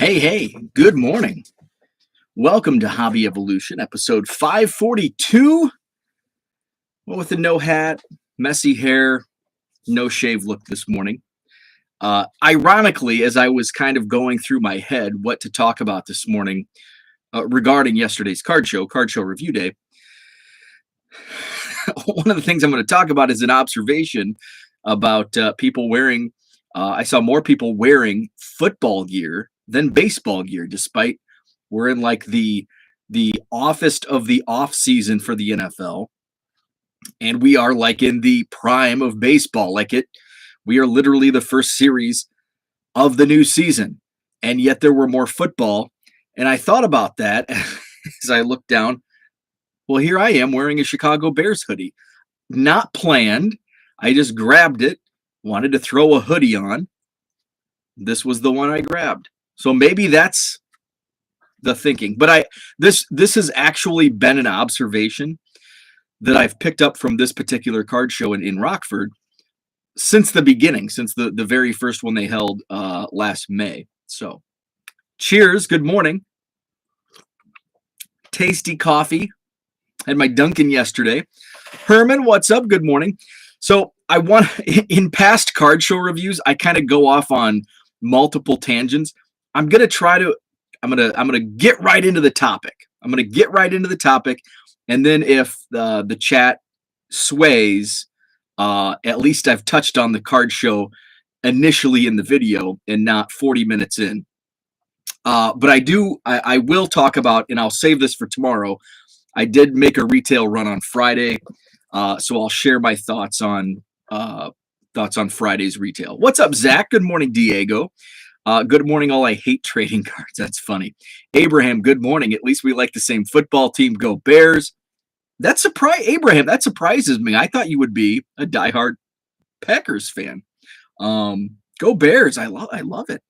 Hey, good morning. Welcome to Hobby Evolution, episode 542. Well, with a no hat, messy hair, no shave look this morning. Ironically, as I was kind of going through my head what to talk about this morning regarding yesterday's card show review day, one of the things I'm going to talk about is an observation about people wearing, I saw more people wearing football gear than baseball gear, despite we're in like the offest of the off season for the NFL, and we are like in the prime of baseball. We are literally the first series of the new season, and yet there were more football. And I thought about that as I looked down. Well, here I am wearing a Chicago Bears hoodie, not planned. I just grabbed it, wanted to throw a hoodie on. This was the one I grabbed. So maybe that's the thinking. But this has actually been an observation that I've picked up from this particular card show in Rockford since the beginning, since the very first one they held last May. So cheers, good morning. Tasty coffee. Had my Dunkin' yesterday. Herman, what's up? Good morning. So in past card show reviews, I kind of go off on multiple tangents. I'm gonna get right into the topic. And then if the chat sways, at least I've touched on the card show initially in the video and not 40 minutes in. But I will talk about, and I'll save this for tomorrow. I did make a retail run on Friday, so I'll share my thoughts on Friday's retail. What's up, Zach? Good morning, Diego. Good morning, all. I hate trading cards. That's funny. Abraham, good morning. At least we like the same football team. Go Bears. Abraham, that surprises me. I thought you would be a diehard Packers fan. Go Bears. I love it.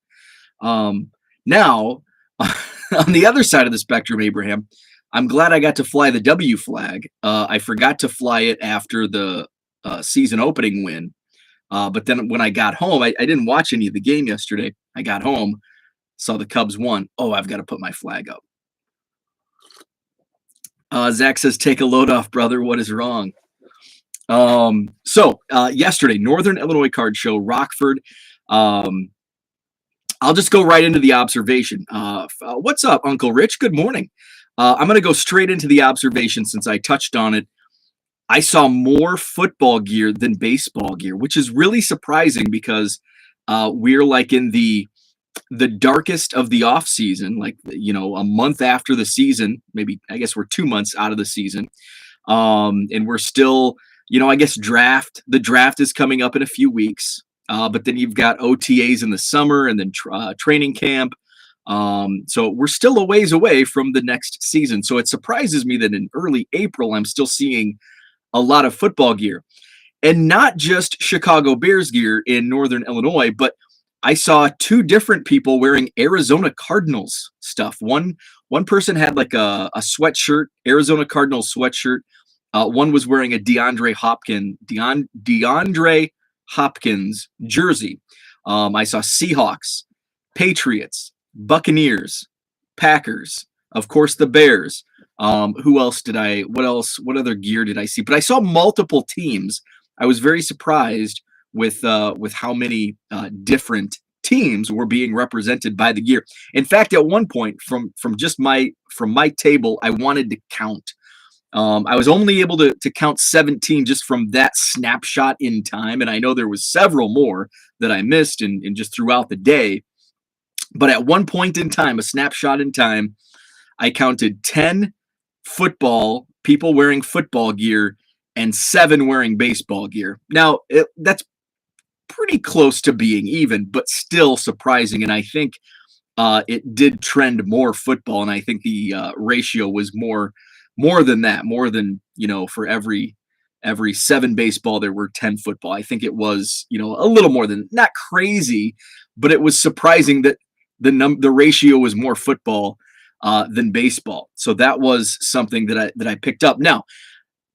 Now, on the other side of the spectrum, Abraham, I'm glad I got to fly the W flag. I forgot to fly it after the season opening win. But then when I got home, I didn't watch any of the game yesterday. I got home, saw the Cubs won. Oh, I've got to put my flag up. Zach says, take a load off, brother. What is wrong? So yesterday, Northern Illinois Card Show, Rockford. I'll just go right into the observation. What's up, Uncle Rich? Good morning. I'm going to go straight into the observation since I touched on it. I saw more football gear than baseball gear, which is really surprising because we're like in the darkest of the off season, like, a month after the season, maybe, I guess we're 2 months out of the season. And we're still, I guess the draft is coming up in a few weeks. But then you've got OTAs in the summer and then training camp. So we're still a ways away from the next season. So it surprises me that in early April, I'm still seeing a lot of football gear, and not just Chicago Bears gear in Northern Illinois, but I saw two different people wearing Arizona Cardinals stuff. One person had like a sweatshirt, Arizona Cardinals sweatshirt. One was wearing a DeAndre Hopkins jersey. I saw Seahawks, Patriots, Buccaneers, Packers, of course the Bears. What other gear did I see? But I saw multiple teams. I was very surprised with how many different teams were being represented by the gear. In fact, at one point from my table, I wanted to count. I was only able to count 17 just from that snapshot in time. And I know there was several more that I missed and just throughout the day. But at one point in time, a snapshot in time, I counted 10 people wearing football gear and 7 wearing baseball gear. Now, that's pretty close to being even, but still surprising. And I think it did trend more football. And I think the ratio was more than that, for every 7 baseball, there were 10 football. I think it was, a little more than, not crazy, but it was surprising that the ratio was more football than baseball. So that was something that I picked up. Now,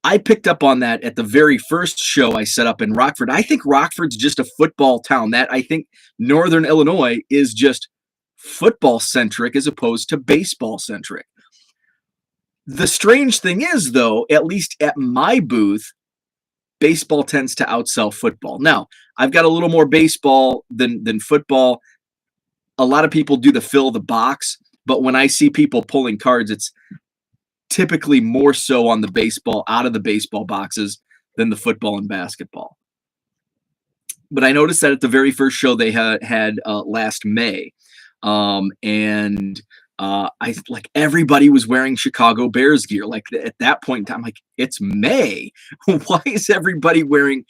I picked up on that at the very first show I set up in Rockford. I think Rockford's just a football town. I think Northern Illinois is just football centric as opposed to baseball centric. The strange thing is, though, at least at my booth, baseball tends to outsell football. Now, I've got a little more baseball than football. A lot of people do the fill the box, but when I see people pulling cards, it's typically more so on the baseball, out of the baseball boxes, than the football and basketball. But I noticed that at the very first show they had last May, and I like everybody was wearing Chicago Bears gear. Like at that point in time, like it's May. Why is everybody wearing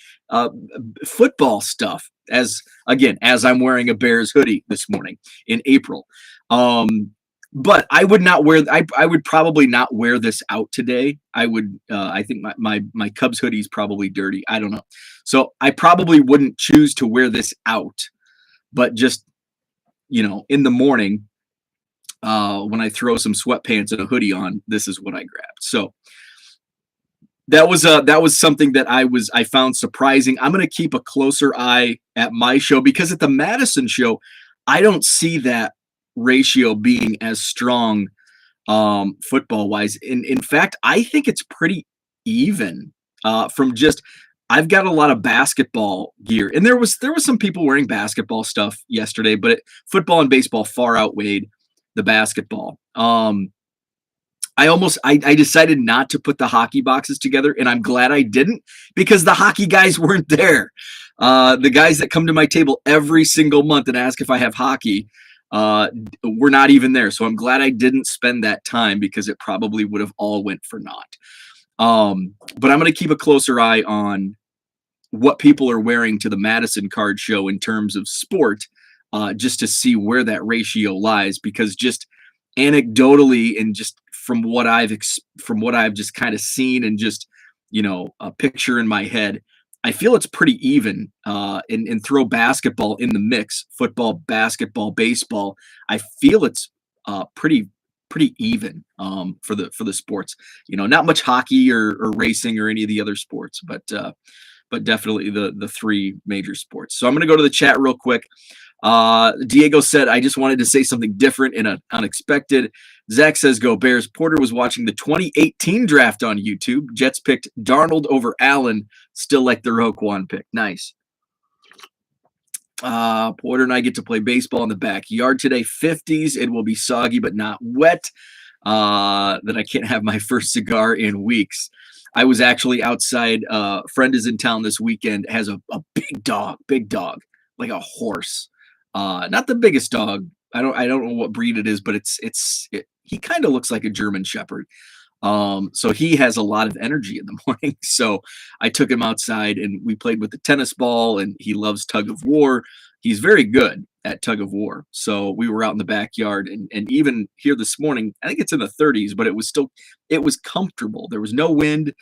football stuff? As I'm wearing a Bears hoodie this morning in April. But I would not wear. I would probably not wear this out today. I would. I think my Cubs hoodie is probably dirty. I don't know. So I probably wouldn't choose to wear this out. But just in the morning, when I throw some sweatpants and a hoodie on, this is what I grabbed. So that was something that I found surprising. I'm going to keep a closer eye at my show because at the Madison show, I don't see that ratio being as strong football wise. In fact, I think it's pretty even from just I've got a lot of basketball gear, and there was some people wearing basketball stuff yesterday, but football and baseball far outweighed the basketball. I decided not to put the hockey boxes together, and I'm glad I didn't because the hockey guys weren't there. The guys that come to my table every single month and ask if I have hockey were not even there. So I'm glad I didn't spend that time because it probably would have all went for naught. But I'm going to keep a closer eye on what people are wearing to the Madison card show in terms of sport, just to see where that ratio lies, because just anecdotally and just from what I've just kind of seen and just a picture in my head, I feel it's pretty even. And throw basketball in the mix, football, basketball, baseball. I feel it's pretty even for the sports. Not much hockey or racing or any of the other sports, but definitely the three major sports. So I'm going to go to the chat real quick. Diego said, I just wanted to say something different and unexpected. Zach says, go Bears. Porter was watching the 2018 draft on YouTube. Jets picked Darnold over Allen. Still like the Roquan pick. Nice. Porter and I get to play baseball in the backyard today. 50s. It will be soggy, but not wet. That I can't have my first cigar in weeks. I was actually outside. Friend is in town this weekend. Has a big dog, like a horse. Not the biggest dog. I don't know what breed it is, but he kind of looks like a German Shepherd. So he has a lot of energy in the morning. So I took him outside and we played with the tennis ball, and he loves tug of war. He's very good at tug of war. So we were out in the backyard, and even here this morning, I think it's in the 30s, but it was comfortable. There was no wind.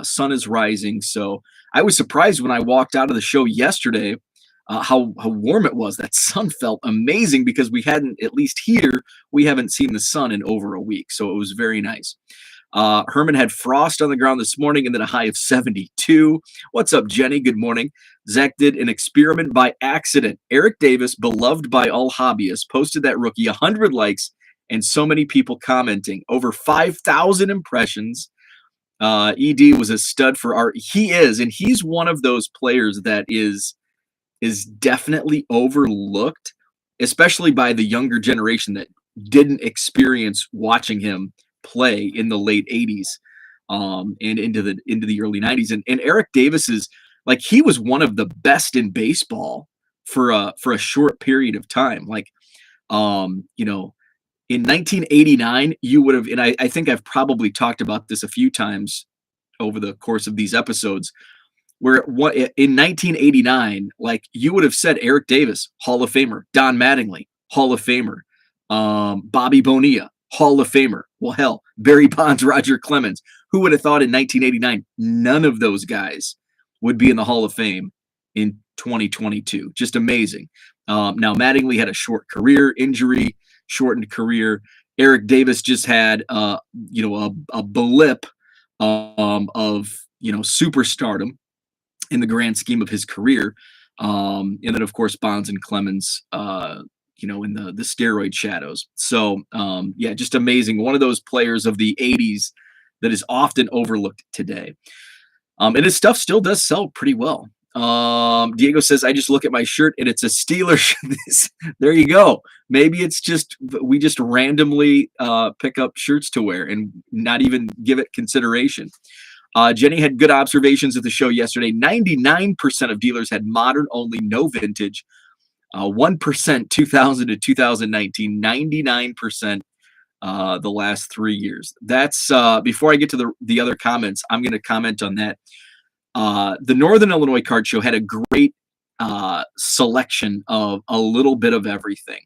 Sun is rising. So I was surprised when I walked out of the show yesterday, how warm it was. That sun felt amazing because we hadn't, at least here, we haven't seen the sun in over a week. So it was very nice. Herman had frost on the ground this morning and then a high of 72. What's up, Jenny? Good morning. Zach did an experiment by accident. Eric Davis, beloved by all hobbyists, posted that rookie 100 likes and so many people commenting. Over 5,000 impressions. ED was a stud for art. He is, and he's one of those players that is definitely overlooked, especially by the younger generation that didn't experience watching him play in the late 80s and into the early 90s. And Eric Davis is like, he was one of the best in baseball for a short period of time. Like, in 1989, you would have, and I think I've probably talked about this a few times over the course of these episodes, where in 1989, like you would have said Eric Davis, Hall of Famer, Don Mattingly, Hall of Famer, Bobby Bonilla, Hall of Famer. Well, hell, Barry Bonds, Roger Clemens. Who would have thought in 1989, none of those guys would be in the Hall of Fame in 2022? Just amazing. Now, Mattingly had a short career, injury, shortened career. Eric Davis just had, a blip of superstardom in the grand scheme of his career. And then, of course, Bonds and Clemens, in the steroid shadows. So yeah, just amazing. One of those players of the 80s that is often overlooked today. And his stuff still does sell pretty well. Diego says, I just look at my shirt and it's a Steelers. There you go. Maybe it's just we just randomly pick up shirts to wear and not even give it consideration. Jenny had good observations at the show yesterday. 99% of dealers had modern only, no vintage. 1% 2000 to 2019, 99% the last 3 years. That's before I get to the other comments, I'm going to comment on that. The Northern Illinois Card Show had a great selection of a little bit of everything.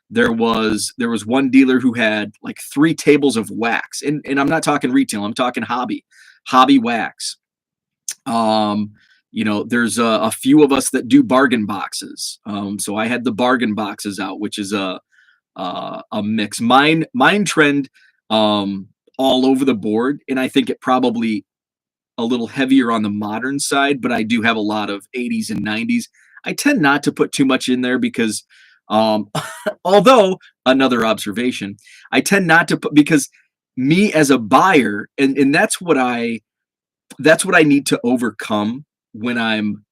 There was one dealer who had like 3 tables of wax, and I'm not talking retail, I'm talking hobby wax. There's a few of us that do bargain boxes. So I had the bargain boxes out, which is a mix. Mine trend all over the board, and I think it probably a little heavier on the modern side, but I do have a lot of 80s and 90s. I tend not to put too much in there because although another observation, I tend not to put, because me as a buyer, and that's what I need to overcome when I'm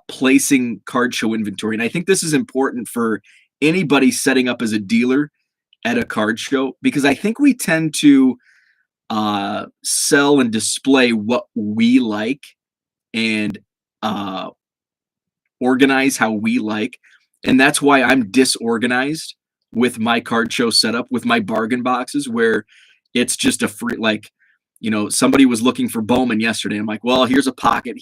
placing card show inventory. And I think this is important for anybody setting up as a dealer at a card show, because I think we tend to sell and display what we like and organize how we like. And that's why I'm disorganized with my card show setup, with my bargain boxes, where it's just a free, like, somebody was looking for Bowman yesterday. I'm like, well, here's a pocket.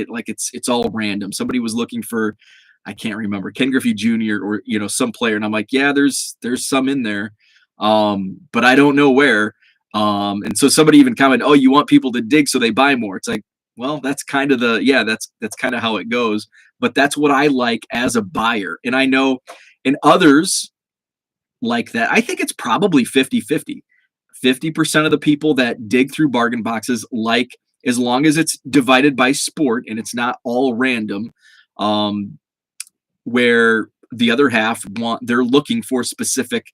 Like it's all random. Somebody was looking for, I can't remember, Ken Griffey Jr. or, some player. And I'm like, yeah, there's some in there. But I don't know where. And so somebody even commented, oh, you want people to dig so they buy more. It's like, well, that's kind of that's kind of how it goes. But that's what I like as a buyer. And I know in others like that, I think it's probably 50-50. 50% of the people that dig through bargain boxes, like, as long as it's divided by sport and it's not all random, where the other half they're looking for specific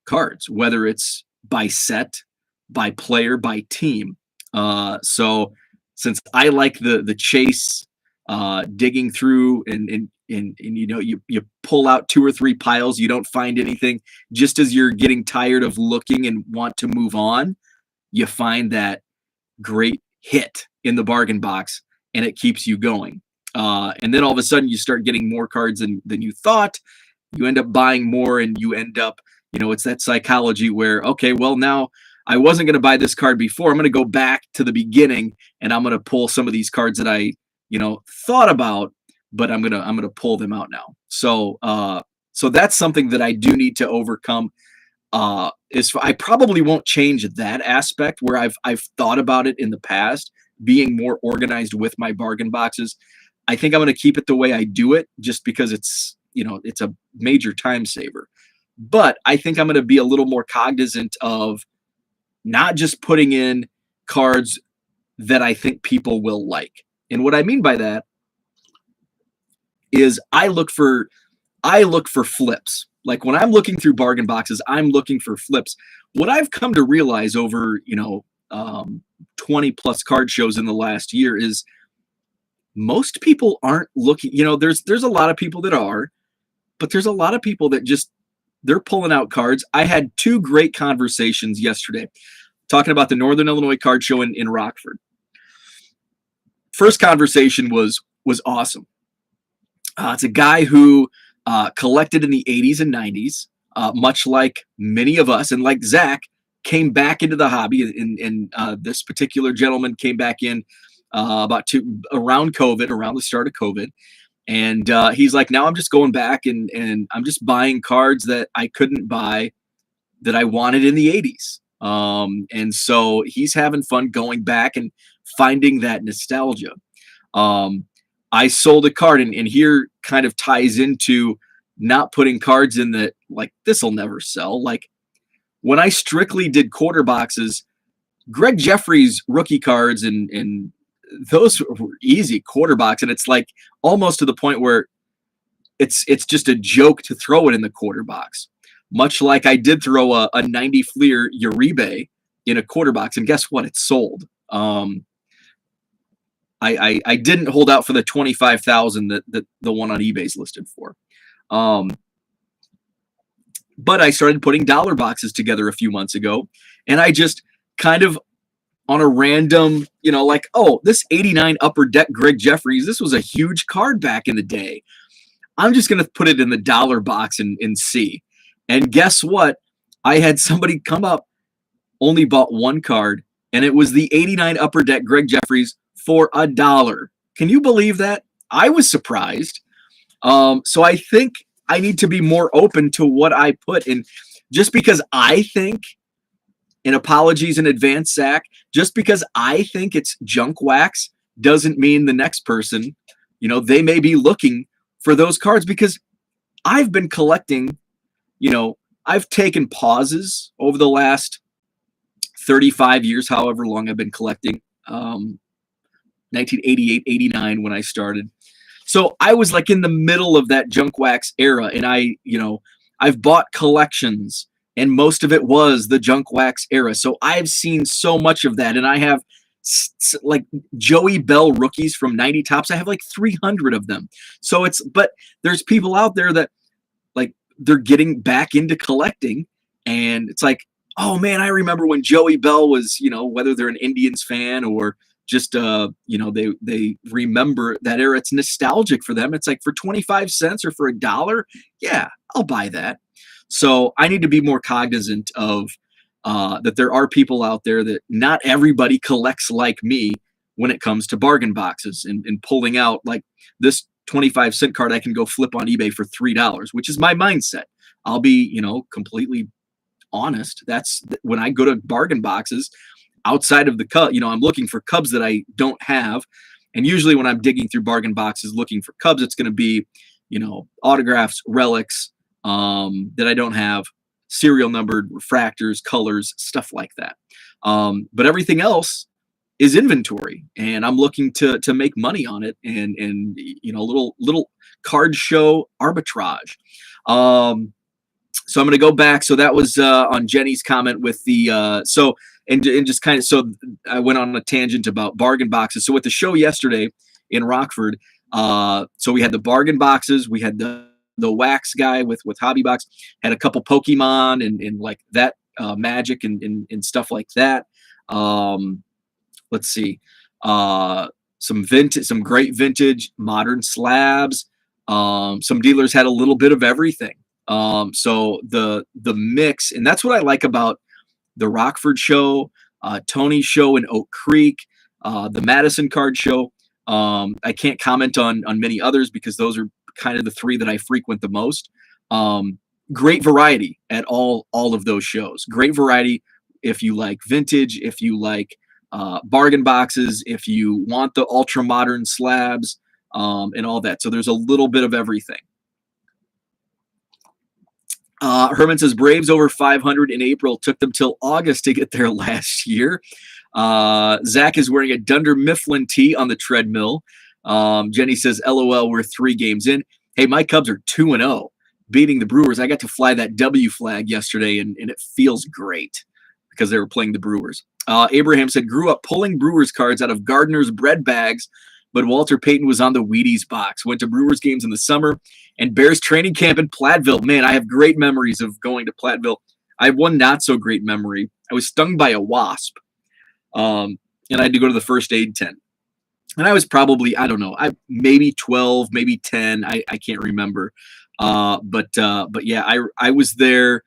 cards, whether it's by set, by player, by team. So since I like the chase, digging through and you pull out 2 or 3 piles, you don't find anything. Just as you're getting tired of looking and want to move on, you find that great hit in the bargain box, and it keeps you going. And then all of a sudden you start getting more cards than you thought. You end up buying more, and you end up, it's that psychology where, okay, well, now I wasn't going to buy this card before. I'm going to go back to the beginning, and I'm going to pull some of these cards that I, thought about, but I'm going to pull them out now. So that's something that I do need to overcome. I probably won't change that aspect where I've thought about it in the past, being more organized with my bargain boxes. I think I'm going to keep it the way I do it, just because it's a major time saver. But I think I'm going to be a little more cognizant of not just putting in cards that I think people will like. And what I mean by that is I look for flips. Like when I'm looking through bargain boxes, I'm looking for flips. What I've come to realize over 20 plus card shows in the last year is most people aren't looking. There's a lot of people that are, but there's a lot of people that just, they're pulling out cards. I had 2 great conversations yesterday talking about the Northern Illinois Card Show in Rockford. First conversation was awesome. It's a guy who collected in the 80s and 90s, much like many of us, and like Zach, came back into the hobby. And this particular gentleman came back in around COVID, around the start of COVID. And he's like, now I'm just going back and I'm just buying cards that I couldn't buy that I wanted in the 80s. And so he's having fun going back and finding that nostalgia. I sold a card, and here kind of ties into not putting cards in that, like, this will never sell. Like when I strictly did quarter boxes, Greg Jeffries rookie cards and those were easy quarter box. And it's like almost to the point where it's just a joke to throw it in the quarter box. Much like I did throw a 90 Fleer Uribe in a quarter box, and guess what? It sold. I didn't hold out for the 25,000 that the one on eBay's listed for. But I started putting dollar boxes together a few months ago, and I just kind of on a random, like, oh, this 89 Upper Deck Greg Jeffries, this was a huge card back in the day. I'm just going to put it in the dollar box and see. And guess what? I had somebody come up, only bought one card, and it was the 89 Upper Deck Greg Jeffries for $1. Can you believe that? I was surprised. So I think I need to be more open to what I put in. Just because I think, and apologies in advance, Zach, just because I think it's junk wax doesn't mean the next person, they may be looking for those cards, because I've been collecting, I've taken pauses over the last 35 years, however long I've been collecting, 1988, 89 when I started. So I was like in the middle of that junk wax era, and I've bought collections, and most of it was the junk wax era. So I've seen so much of that, and I have like Joey Bell rookies from 90 Tops. I have like 300 of them. So but there's people out there that like they're getting back into collecting, and it's like, oh man, I remember when Joey Bell was, whether they're an Indians fan or just they remember that era. It's nostalgic for them. It's like for 25 cents or for $1, yeah, I'll buy that. So I need to be more cognizant of that there are people out there that not everybody collects like me when it comes to bargain boxes and pulling out like this 25-cent card I can go flip on eBay for $3, which is my mindset. I'll be, completely honest. That's when I go to bargain boxes outside of the Cub, I'm looking for Cubs that I don't have. And usually when I'm digging through bargain boxes looking for Cubs, it's going to be, autographs, relics that I don't have, serial numbered, refractors, colors, stuff like that. But everything else is inventory, and I'm looking to make money on it, and little card show arbitrage. So I'm going to go back. So that was on Jenny's comment with the and just kind of, so I went on a tangent about bargain boxes. So with the show yesterday in Rockford, so we had the bargain boxes, we had the wax guy with Hobby Box, had a couple Pokemon and like that Magic and stuff like that. Let's see, some great vintage modern slabs. Some dealers had a little bit of everything. So the mix, and that's what I like about the Rockford show, Tony's show in Oak Creek, the Madison card show. I can't comment on many others because those are kind of the three that I frequent the most. Great variety at all of those shows. Great variety if you like vintage, if you like bargain boxes, if you want the ultra modern slabs, and all that. So there's a little bit of everything. Herman says Braves over 500 in April. Took them till August to get there last year. Zach is wearing a Dunder Mifflin tee on the treadmill. Jenny says, LOL, we're 3 games in. Hey, my Cubs are 2-0, beating the Brewers. I got to fly that W flag yesterday, and it feels great because they were playing the Brewers. Abraham said, grew up pulling Brewers cards out of Gardner's bread bags, but Walter Payton was on the Wheaties box. Went to Brewers games in the summer and Bears training camp in Platteville. Man, I have great memories of going to Platteville. I have one not so great memory. I was stung by a wasp, and I had to go to the first aid tent. And I was probably, I don't know, maybe 12, maybe 10. I can't remember. But yeah, I was there.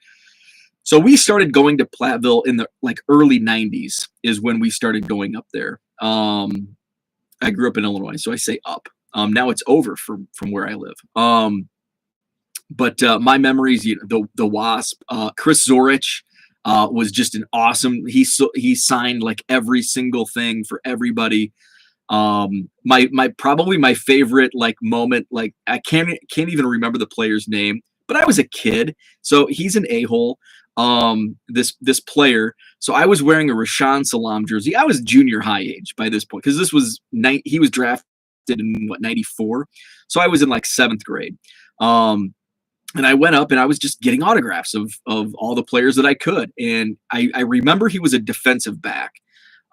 So we started going to Platteville in the early 90s is when we started going up there. I grew up in Illinois, so I say up. Now it's over from where I live. But my memories, the Wasp, Chris Zorich was just an awesome. He signed like every single thing for everybody. Probably my favorite moment, I can't even remember the player's name, but I was a kid, so he's an a-hole. This player. So I was wearing a Rashawn Salam jersey. I was junior high age by this point, because this was he was drafted in 94. So I was in 7th grade. And I went up and I was just getting autographs of all the players that I could. And I remember he was a defensive back.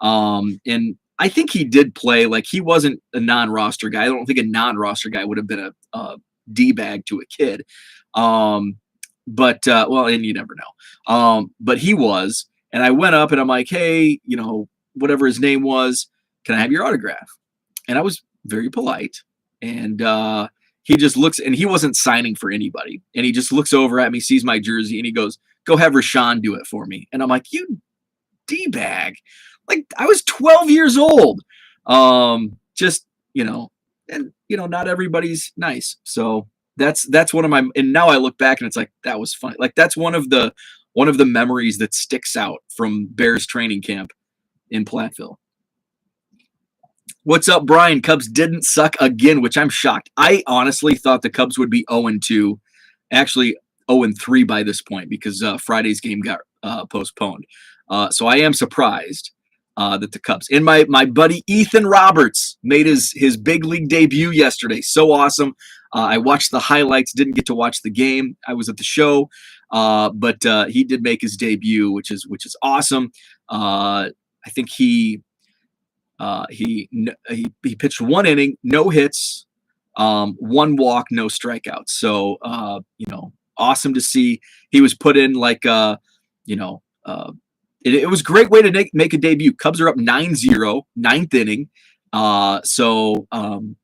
And I think he did play, like, he wasn't a non-roster guy. I don't think a non-roster guy would have been a D-bag to a kid. Well, and you never know. But he was. And I went up and I'm like, hey, whatever his name was, can I have your autograph? And I was very polite. And he just looks, and he wasn't signing for anybody. And he just looks over at me, sees my jersey, and he goes, go have Rashawn do it for me. And I'm like, you D-bag. Like, I was 12 years old. Not everybody's nice. So that's one of my, and now I look back and it's like, that was fun. Like, that's one of the memories that sticks out from Bears training camp in Platteville. What's up, Brian? Cubs didn't suck again, which I'm shocked. I honestly thought the Cubs would be 0-2, actually 0-3 by this point, because Friday's game got postponed. So I am surprised that the Cubs, and my buddy Ethan Roberts made his big league debut yesterday. So awesome. I watched the highlights, didn't get to watch the game. I was at the show, but he did make his debut, which is awesome. I think he pitched 1 inning, no hits, 1 walk, no strikeouts. So awesome to see. He was put in like it was a great way to make a debut. Cubs are up 9-0, 9th inning. So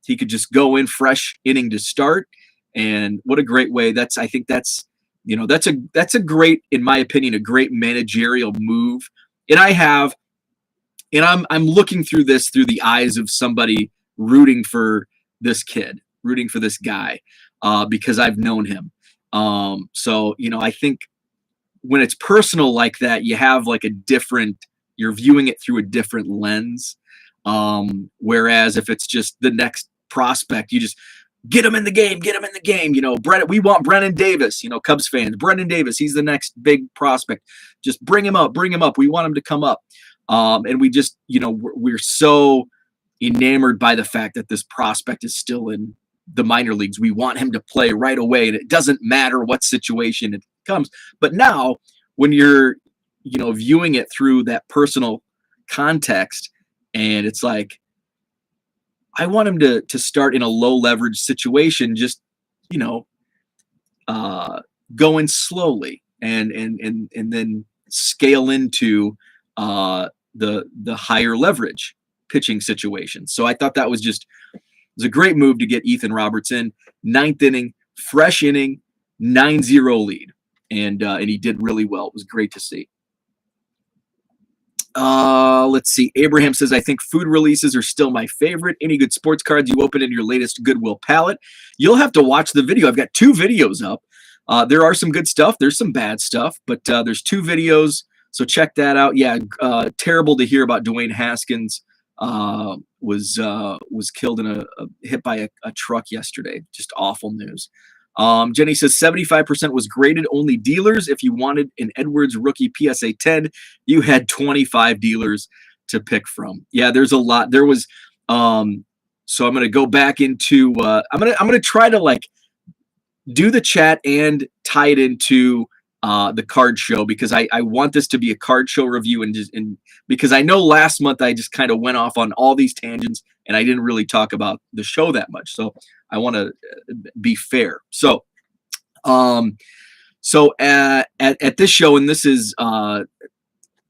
he could just go in fresh inning to start. And what a great way. I think that's a great, in my opinion, a great managerial move. And I'm looking through this through the eyes of somebody rooting for this kid, rooting for this guy, because I've known him. So I think when it's personal like that, you have like you're viewing it through a different lens. Whereas if it's just the next prospect, you just get him in the game. We want Brennan Davis, Cubs fans, Brennan Davis, he's the next big prospect. Just bring him up. We want him to come up. And we just, we're so enamored by the fact that this prospect is still in the minor leagues. We want him to play right away, and it doesn't matter what situation it comes. But now when you're, viewing it through that personal context, and it's like, I want him to start in a low leverage situation, just, going slowly and then scale into the higher leverage pitching situation. So I thought that was a great move to get Ethan Roberts in. 9th inning, fresh inning, 9-0 lead. And he did really well. It was great to see. Let's see. Abraham says, I think food releases are still my favorite. Any good sports cards you open in your latest Goodwill palette? You'll have to watch the video. I've got 2 videos up. There are some good stuff. There's some bad stuff, but there's 2 videos. So check that out. Yeah, terrible to hear about Dwayne Haskins. Was killed in a hit by a truck yesterday. Just awful news. Jenny says 75% was graded only dealers. If you wanted an Edwards rookie PSA 10, you had 25 dealers to pick from. Yeah, there's a lot. There was so I'm going to go back into I'm going to try to like do the chat and tie it into the card show, because I want this to be a card show review, and because I know last month I just kind of went off on all these tangents and I didn't really talk about the show that much. So I want to be fair. So, at this show, and this is,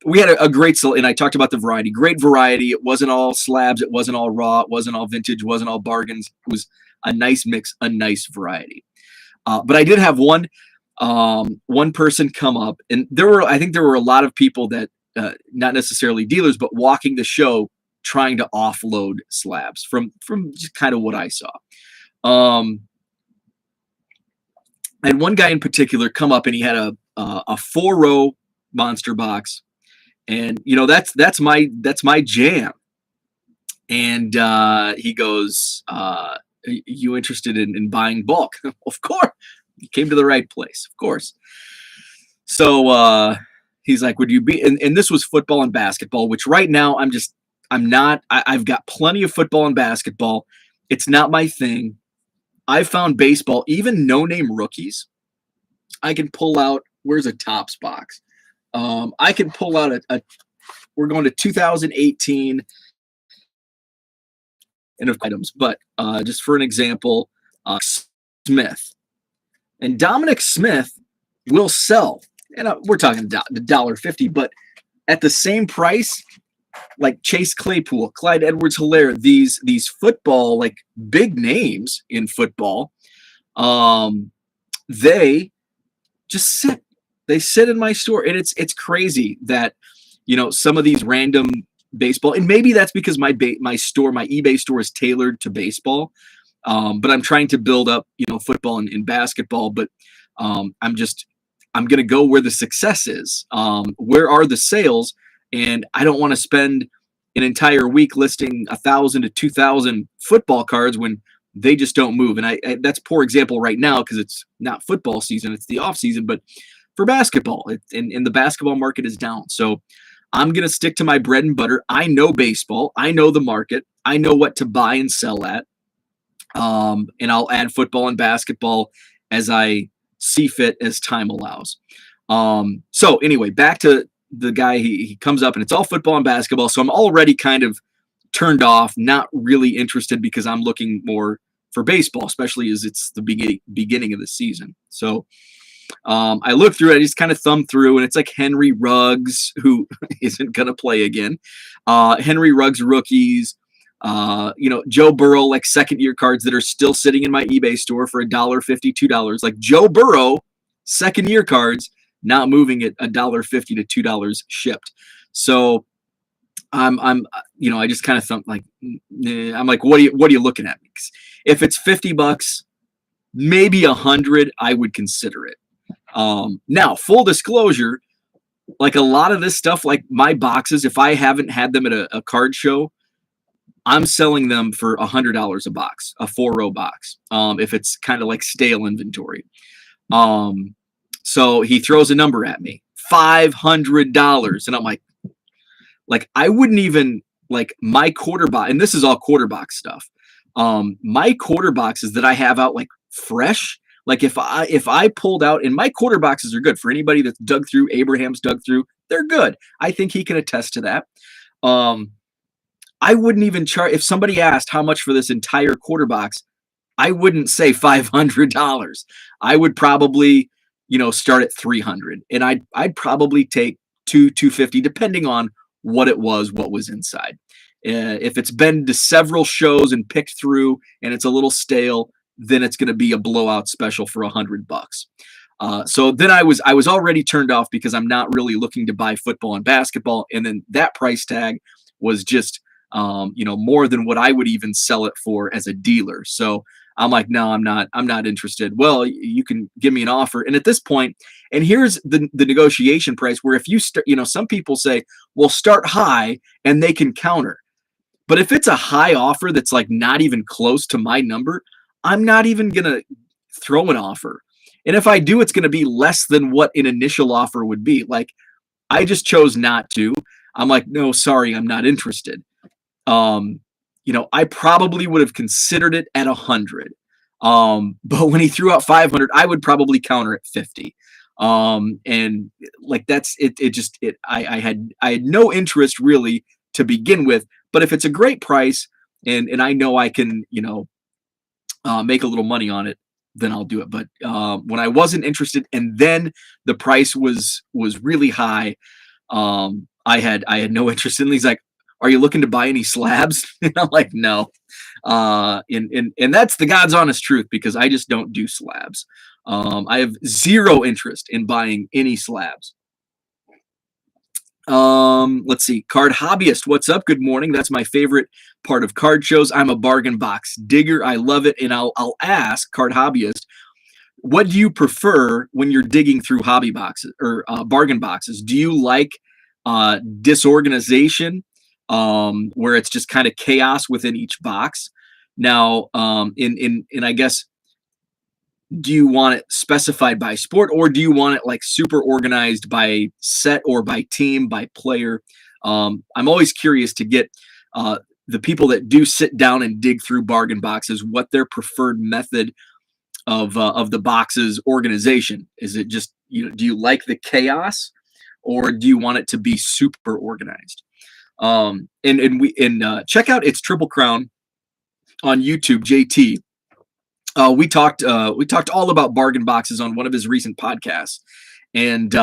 we had a great, and I talked about the variety, great variety. It wasn't all slabs. It wasn't all raw. It wasn't all vintage. It wasn't all bargains. It was a nice mix, a nice variety. But I did have one person come up, and I think there were a lot of people that, not necessarily dealers, but walking the show trying to offload slabs from just kind of what I saw. And one guy in particular come up, and he had a 4-row monster box, and that's my jam. And he goes, you interested in buying bulk? Of course. You came to the right place, of course. So he's like, would you be, and this was football and basketball, which right now I've got plenty of football and basketball. It's not my thing. I found baseball, even no-name rookies. I can pull out. Where's a Topps box? I can pull out a. We're going to 2018 and of items, but just for an example, Smith and Dominic Smith will sell, and we're talking $1.50, but at the same price, like Chase Claypool, Clyde Edwards-Helaire, these football, like big names in football, they just sit. They sit in my store, and it's crazy that some of these random baseball, and maybe that's because my eBay store is tailored to baseball, but I'm trying to build up football and basketball, but I'm gonna go where the success is. Where are the sales? And I don't want to spend an entire week listing 1,000 to 2,000 football cards when they just don't move. And I that's poor example right now because it's not football season; it's the off season. But for basketball, and the basketball market is down. So I'm gonna stick to my bread and butter. I know baseball. I know the market. I know what to buy and sell at. And I'll add football and basketball as I see fit as time allows. So anyway, back to the guy. He comes up and it's all football and basketball. So I'm already kind of turned off, not really interested because I'm looking more for baseball, especially as it's the beginning of the season. So I looked through it, I just kind of thumbed through, and it's like Henry Ruggs, who isn't going to play again. Henry Ruggs rookies, Joe Burrow, like second-year cards that are still sitting in my eBay store for $1.50, $2. Like Joe Burrow, second-year cards, not moving at $1.50 to $2 shipped. So I just kind of thought like, I'm like, what are you looking at? Because if it's $50, maybe 100, I would consider it. Now, full disclosure, like a lot of this stuff, like my boxes, if I haven't had them at a card show, I'm selling them for $100 a box, a 4-row box. If it's kind of like stale inventory. So he throws a number at me, $500. And I'm like, I wouldn't even, like my quarter box, and this is all quarter box stuff. My quarter boxes that I have out like fresh, like if I pulled out, and my quarter boxes are good for anybody that's dug through, Abraham's dug through, they're good. I think he can attest to that. I wouldn't even charge, if somebody asked how much for this entire quarter box, I wouldn't say $500. I would probably, start at $300, and I'd probably take $250, depending on what it was, what was inside. If it's been to several shows and picked through, and it's a little stale, then it's going to be a blowout special for $100. So then I was already turned off because I'm not really looking to buy football and basketball, and then that price tag was just more than what I would even sell it for as a dealer. So I'm like, no, I'm not interested. Well, you can give me an offer. And at this point, and here's the negotiation price where if you start, some people say, well, start high and they can counter. But if it's a high offer that's like not even close to my number, I'm not even going to throw an offer. And if I do, it's going to be less than what an initial offer would be. Like, I just chose not to. I'm like, no, sorry, I'm not interested. I probably would have considered it at 100. But when he threw out 500, I would probably counter at 50. And like, that's it. I had no interest really to begin with, but if it's a great price and I know I can, make a little money on it, then I'll do it. But when I wasn't interested, and then the price was really high, I had no interest in. He's like, "Are you looking to buy any slabs?" And I'm like, "No." And that's the God's honest truth, because I just don't do slabs. I have zero interest in buying any slabs. Let's see. Card Hobbyist, what's up? Good morning. That's my favorite part of card shows. I'm a bargain box digger. I love it. And I'll ask Card Hobbyist, what do you prefer when you're digging through hobby boxes or bargain boxes? Do you like disorganization, where it's just kind of chaos within each box? Now, in I guess, do you want it specified by sport, or do you want it like super organized by set or by team, by player? I'm always curious to get the people that do sit down and dig through bargain boxes, what their preferred method of the boxes organization is. It just, do you like the chaos, or do you want it to be super organized? And check out It's Triple Crown on YouTube, JT. We talked all about bargain boxes on one of his recent podcasts, and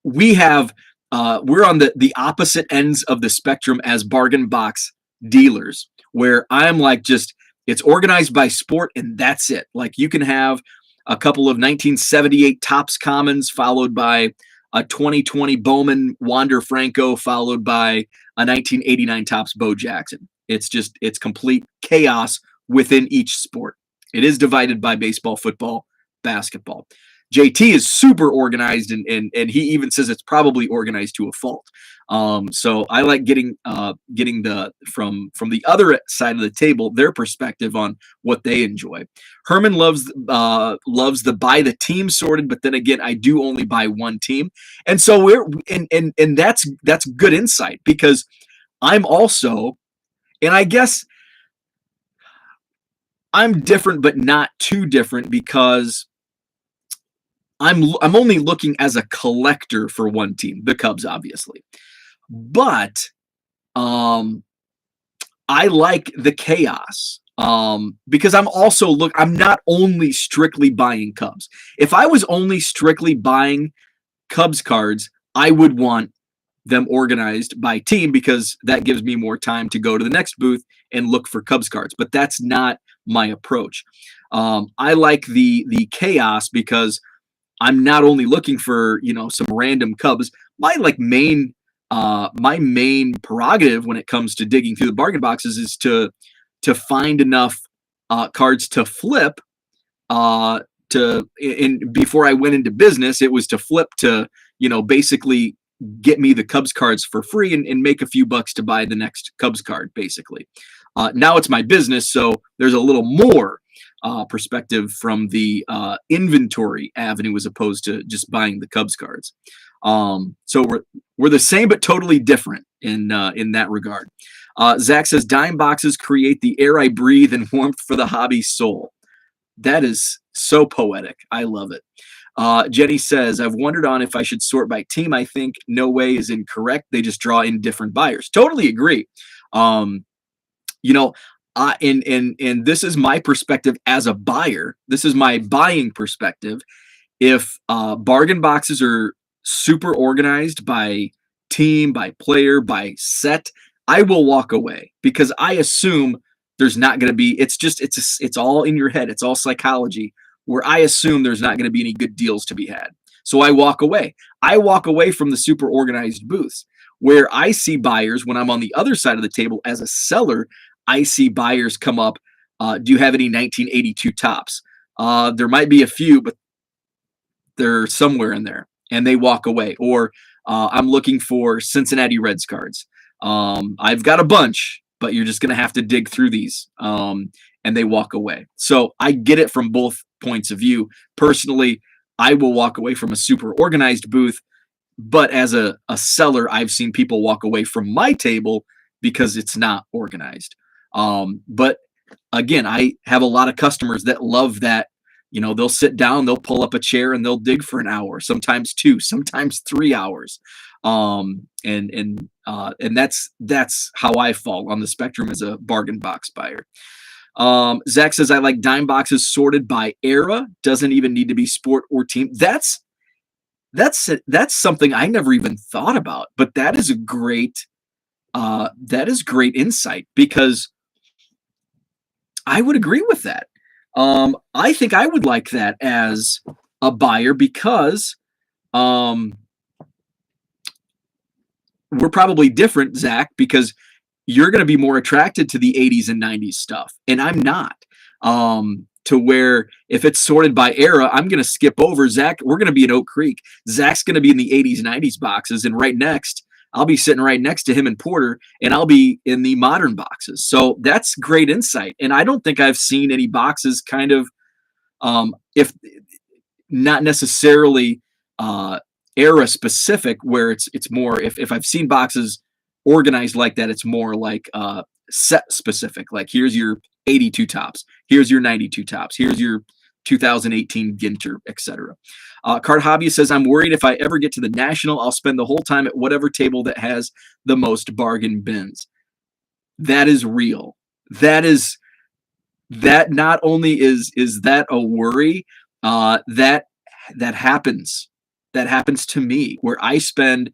we have we're on the opposite ends of the spectrum as bargain box dealers, where I'm like, just, it's organized by sport and that's it. Like, you can have a couple of 1978 Topps Commons followed by a 2020 Bowman Wander Franco followed by a 1989 Topps Bo Jackson. It's complete chaos within each sport. It is divided by baseball, football, basketball. JT is super organized, and he even says it's probably organized to a fault. So I like getting the from the other side of the table, their perspective on what they enjoy. Herman loves the buy the team sorted, but then again, I do only buy one team, and so that's good insight, because I'm also, and I guess I'm different, but not too different, because I'm only looking as a collector for one team, the Cubs, obviously. But I like the chaos, because I'm not only strictly buying Cubs. If I was only strictly buying Cubs cards, I would want them organized by team, because that gives me more time to go to the next booth and look for Cubs cards. But that's not my approach. I like the chaos, because I'm not only looking for, some random Cubs. My main prerogative when it comes to digging through the bargain boxes is to find enough cards to flip. Before I went into business, it was to flip to, basically get me the Cubs cards for free and make a few bucks to buy the next Cubs card, basically. Now it's my business, so there's a little more perspective from the inventory avenue, as opposed to just buying the Cubs cards. So we're the same but totally different in that regard. Zach says, dime boxes create the air I breathe and warmth for the hobby soul. That is so poetic. I love it. Jenny says, I've wondered on if I should sort by team. I think no way is incorrect. They just draw in different buyers. Totally agree. And this is my perspective as a buyer. This is my buying perspective. If bargain boxes are super organized by team, by player, by set, I will walk away, because I assume there's not going to be, it's all in your head. It's all psychology, where I assume there's not going to be any good deals to be had. So I walk away. I walk away from the super organized booths, where I see buyers when I'm on the other side of the table as a seller. I see buyers come up. Do you have any 1982 Topps? There might be a few, but they're somewhere in there, and they walk away. Or I'm looking for Cincinnati Reds cards. I've got a bunch, but you're just going to have to dig through these. And they walk away. So I get it from both points of view. Personally, I will walk away from a super organized booth, but as a seller, I've seen people walk away from my table because it's not organized. But again, I have a lot of customers that love that. They'll sit down, they'll pull up a chair, and they'll dig for an hour, sometimes 2, sometimes 3 hours. And that's how I fall on the spectrum as a bargain box buyer. Zach says, I like dime boxes sorted by era. Doesn't even need to be sport or team. That's something I never even thought about, but that is great insight, because I would agree with that. I think I would like that as a buyer, because we're probably different, Zach, because you're going to be more attracted to the 80s and 90s stuff, and I'm not. To where if it's sorted by era, I'm going to skip over Zach. We're going to be in Oak Creek. Zach's going to be in the 80s, 90s boxes, and right next, I'll be sitting right next to him in Porter, and I'll be in the modern boxes. So that's great insight. And I don't think I've seen any boxes kind of, if not necessarily era specific, where it's more, if I've seen boxes organized like that, it's more like set specific. Like, here's your 82 tops, here's your 92 tops, here's your 2018 Ginter, etc. Card Hobbyist says, I'm worried if I ever get to the National, I'll spend the whole time at whatever table that has the most bargain bins. That is real. That not only is that a worry, that happens. That happens to me, where I spend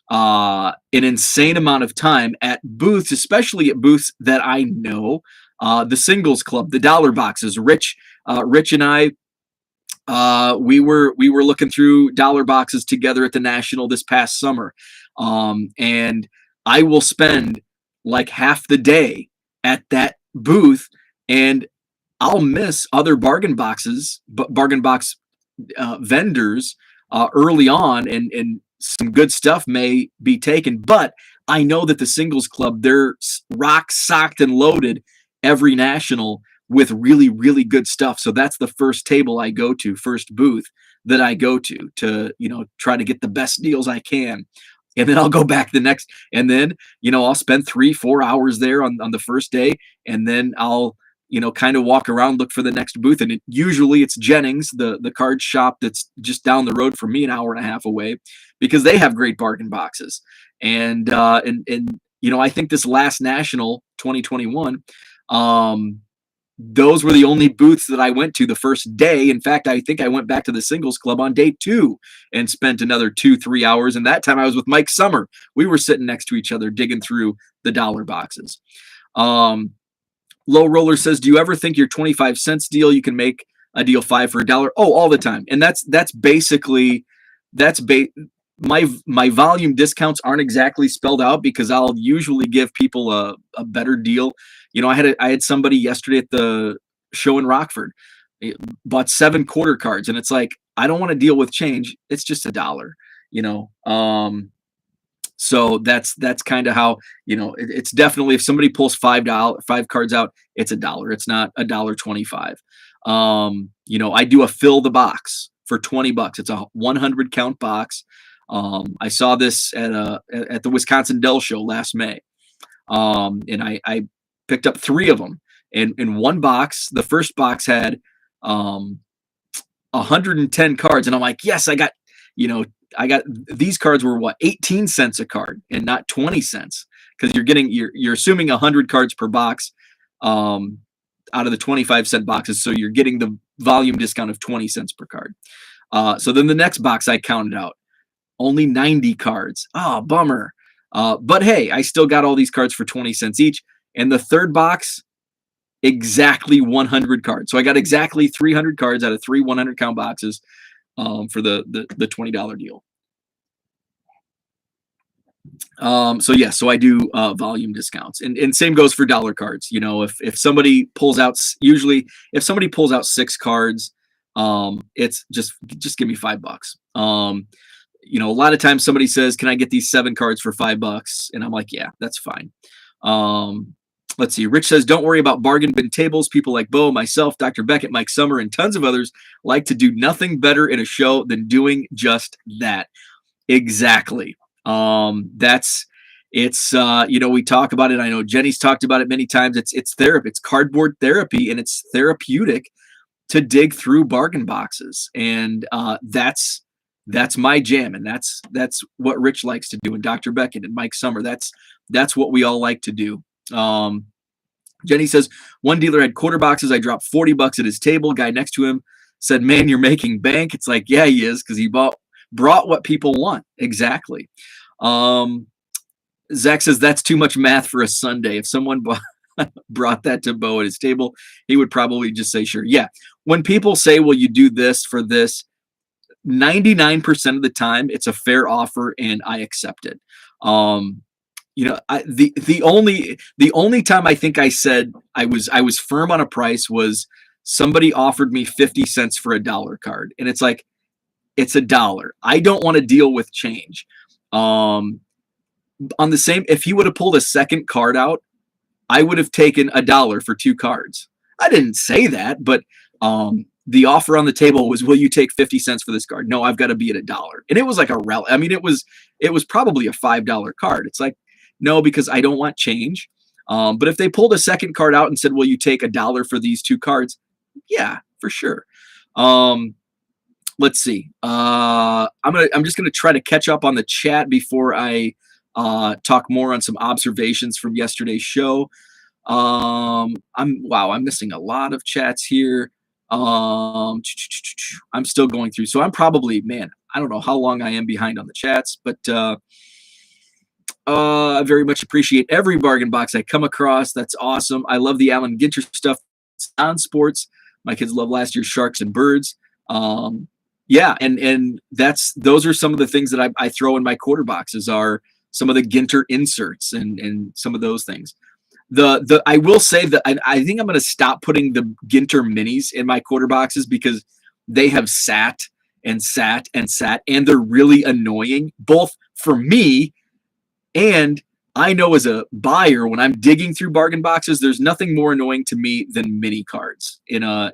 an insane amount of time at booths, especially at booths that I know. The Singles Club, the dollar boxes. Rich and I, we were looking through dollar boxes together at the National this past summer, and I will spend like half the day at that booth, and I'll miss other bargain box vendors early on, and some good stuff may be taken, but I know that the Singles Club, they're rock socked and loaded every National with really, really good stuff. So that's the first table I go to, first booth that I go to, try to get the best deals I can. And then I'll go back the next, and then, I'll spend 3-4 hours there on the first day. And then I'll, kind of walk around, look for the next booth. And usually it's Jennings, the card shop that's just down the road from me, an hour and a half away, because they have great bargain boxes. And I think this last National 2021, those were the only booths that I went to the first day. In fact, I think I went back to the Singles Club on day 2 and spent another 2-3 hours. And that time I was with Mike Summer. We were sitting next to each other, digging through the dollar boxes. Low Roller says, do you ever think your 25 cents deal, you can make a deal 5 for $1? Oh, all the time. And that's basically, my volume discounts aren't exactly spelled out, because I'll usually give people a better deal. I had somebody yesterday at the show in Rockford, bought 7 quarter cards, and it's like, I don't want to deal with change. It's just $1, so that's kind of how, it's definitely, if somebody pulls 5 cards out, it's $1. It's not $1.25. I do a fill the box for $20. It's a 100 count box. I saw this at the Wisconsin Dell show last May. And I picked up 3 of them, and in one box, the first box had 110 cards, and I'm like, yes, I got these cards were 18 cents a card and not 20 cents, because you're assuming 100 cards per box out of the 25-cent boxes, so you're getting the volume discount of 20 cents per card. So then the next box I counted out, only 90 cards. Oh, bummer. But hey, I still got all these cards for 20 cents each. And the third box, exactly 100 cards. So I got exactly 300 cards out of 3 100 count boxes for the $20 deal. So I do volume discounts, and same goes for dollar cards. If somebody pulls out, usually if somebody pulls out 6 cards, it's just give me $5. A lot of times somebody says, can I get these 7 cards for $5? And I'm like, yeah, that's fine. Let's see. Rich says, don't worry about bargain bin tables. People like Bo, myself, Dr. Beckett, Mike Summer, and tons of others like to do nothing better in a show than doing just that. Exactly. We talk about it. I know Jenny's talked about it many times. It's therapy. It's cardboard therapy, and it's therapeutic to dig through bargain boxes. And that's my jam. And that's what Rich likes to do, and Dr. Beckett and Mike Summer. That's what we all like to do. Jenny says, one dealer had quarter boxes. I dropped $40 at his table. Guy next to him said, man, you're making bank. It's like, yeah, he is, because he brought what people want. Exactly. Zach says, that's too much math for a Sunday. If someone brought that to Bo at his table, he would probably just say, sure. Yeah. When people say, well, you do this for this, 99% of the time it's a fair offer, and I accept it. The only time I think I said I was firm on a price was somebody offered me 50 cents for a $1 card, and it's like, it's $1. I don't want to deal with change. On the same, if he would have pulled a second card out, I would have taken $1 for 2 cards. I didn't say that, but the offer on the table was, will you take 50 cents for this card? No, I've got to be at $1. And it was like it was probably a $5 card. It's like, no, because I don't want change. But if they pulled a second card out and said, "Will you take $1 for these 2 cards?" Yeah, for sure. Let's see. I'm just gonna try to catch up on the chat before I talk more on some observations from yesterday's show. I'm missing a lot of chats here. I'm still going through, so I'm probably, man, I don't know how long I am behind on the chats, but I very much appreciate every bargain box I come across. That's awesome. I love the Alan Ginter stuff. It's on sports. My kids love last year's Sharks and Birds. Yeah, and those are some of the things that I throw in my quarter boxes are some of the Ginter inserts and some of those things. I will say that I think I'm going to stop putting the Ginter minis in my quarter boxes because they have sat and sat and sat, and they're really annoying, both for me and I know as a buyer when I'm digging through bargain boxes, there's nothing more annoying to me than mini cards in a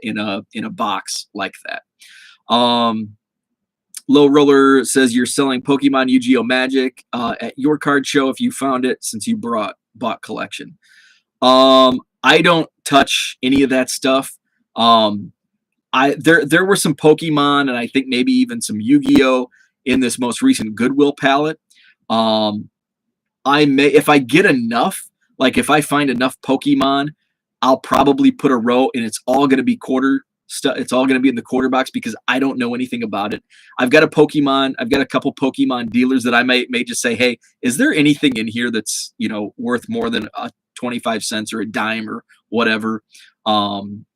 box like that. Low Roller says you're selling Pokemon Yu-Gi-Oh! Magic at your card show if you found it since you bought collection. I don't touch any of that stuff. There were some Pokemon and I think maybe even some Yu-Gi-Oh! In this most recent Goodwill palette. I may, if I get enough, like if I find enough Pokemon, I'll probably put a row and it's all going to be quarter stuff. It's all going to be in the quarter box because I don't know anything about it. I've got a couple Pokemon dealers that I may just say, hey, is there anything in here that's, worth more than 25 cents or a dime or whatever?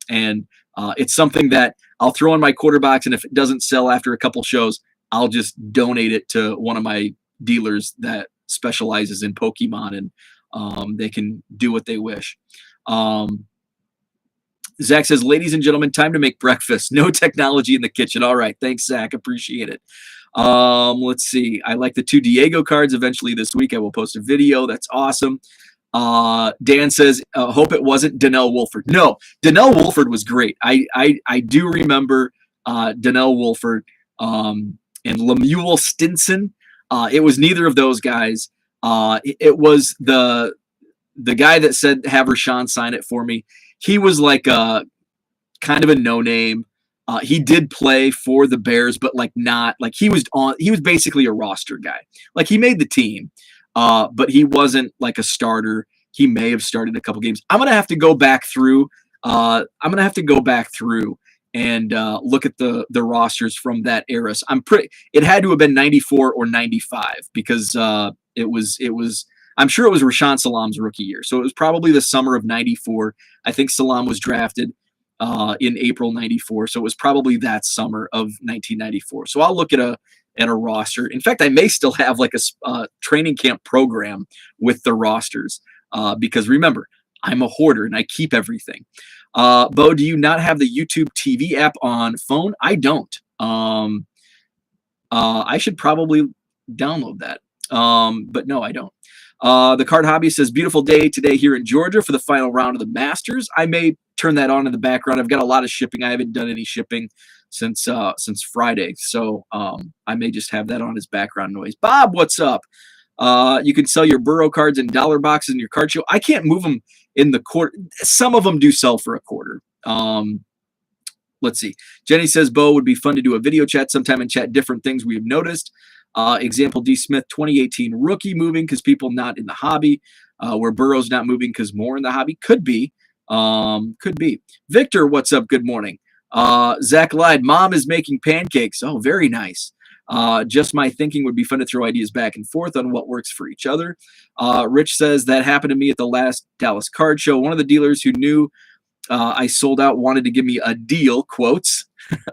It's something that I'll throw in my quarter box. And if it doesn't sell after a couple shows, I'll just donate it to one of my dealers that specializes in Pokemon, and they can do what they wish. Zach says, ladies and gentlemen, time to make breakfast. No technology in the kitchen. All right. Thanks, Zach. Appreciate it. Let's see. I like the 2 Diego cards. Eventually this week, I will post a video. That's awesome. Dan says, hope it wasn't Donnell Wolford. No, Donnell Wolford was great. I do remember Donnell Wolford and Lemuel Stinson. It was neither of those guys. It was the guy that said, have Rashawn sign it for me. He was like a kind of a no-name. He did play for the Bears, but he was basically a roster guy. Like he made the team, but he wasn't like a starter. He may have started a couple games. I'm going to have to go back through. And look at the rosters from that era. So it had to have been 94 or 95 because it was I'm sure it was Rashaan Salam's rookie year. So it was probably the summer of 94. I think Salam was drafted in April 94. So it was probably that summer of 1994. So I'll look at a roster. In fact, I may still have like a training camp program with the rosters because remember, I'm a hoarder and I keep everything. Bo, do you not have the YouTube TV app on phone? I don't. I should probably download that. But no, I don't. The Card Hobby says, beautiful day today here in Georgia for the final round of the Masters. I may turn that on in the background. I've got a lot of shipping. I haven't done any shipping since Friday. So I may just have that on as background noise. Bob, what's up? You can sell your Burrow cards in dollar boxes in your card show. I can't move them in the quarter. Some of them do sell for a quarter. Let's see. Jenny says, Bo, would be fun to do a video chat sometime and chat different things we've noticed. Example, D. Smith, 2018 rookie moving because people not in the hobby, where Burrow's not moving because more in the hobby. Could be. Victor, what's up? Good morning. Zach lied. Mom is making pancakes. Oh, very nice. Just my thinking would be fun to throw ideas back and forth on what works for each other. Rich says that happened to me at the last Dallas card show. One of the dealers who knew I sold out wanted to give me a deal, quotes,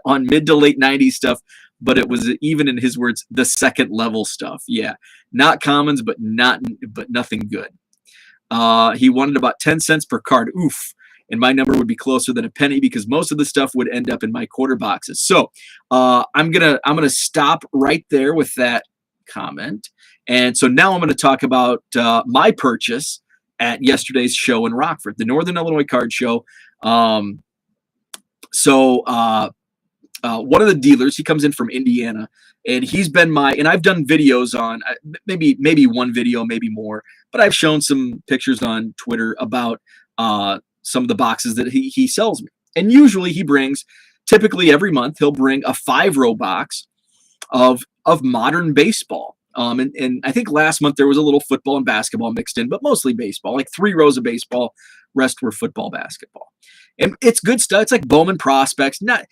on mid to late 90s stuff, but it was, even in his words, the second level stuff. Yeah, not commons, but nothing good. He wanted about 10 cents per card. Oof. And my number would be closer than a penny because most of the stuff would end up in my quarter boxes. So I'm gonna stop right there with that comment. And so now I'm going to talk about my purchase at yesterday's show in Rockford, the Northern Illinois Card Show. one of the dealers. He comes in from Indiana, and he's been and I've done videos on maybe one video, maybe more, but I've shown some pictures on Twitter about some of the boxes that he sells me. And usually he brings, typically every month, he'll bring a 5-row box of modern baseball. And I think last month there was a little football and basketball mixed in, but mostly baseball, like 3 rows of baseball, rest were football, basketball. And it's good stuff. It's like Bowman prospects, not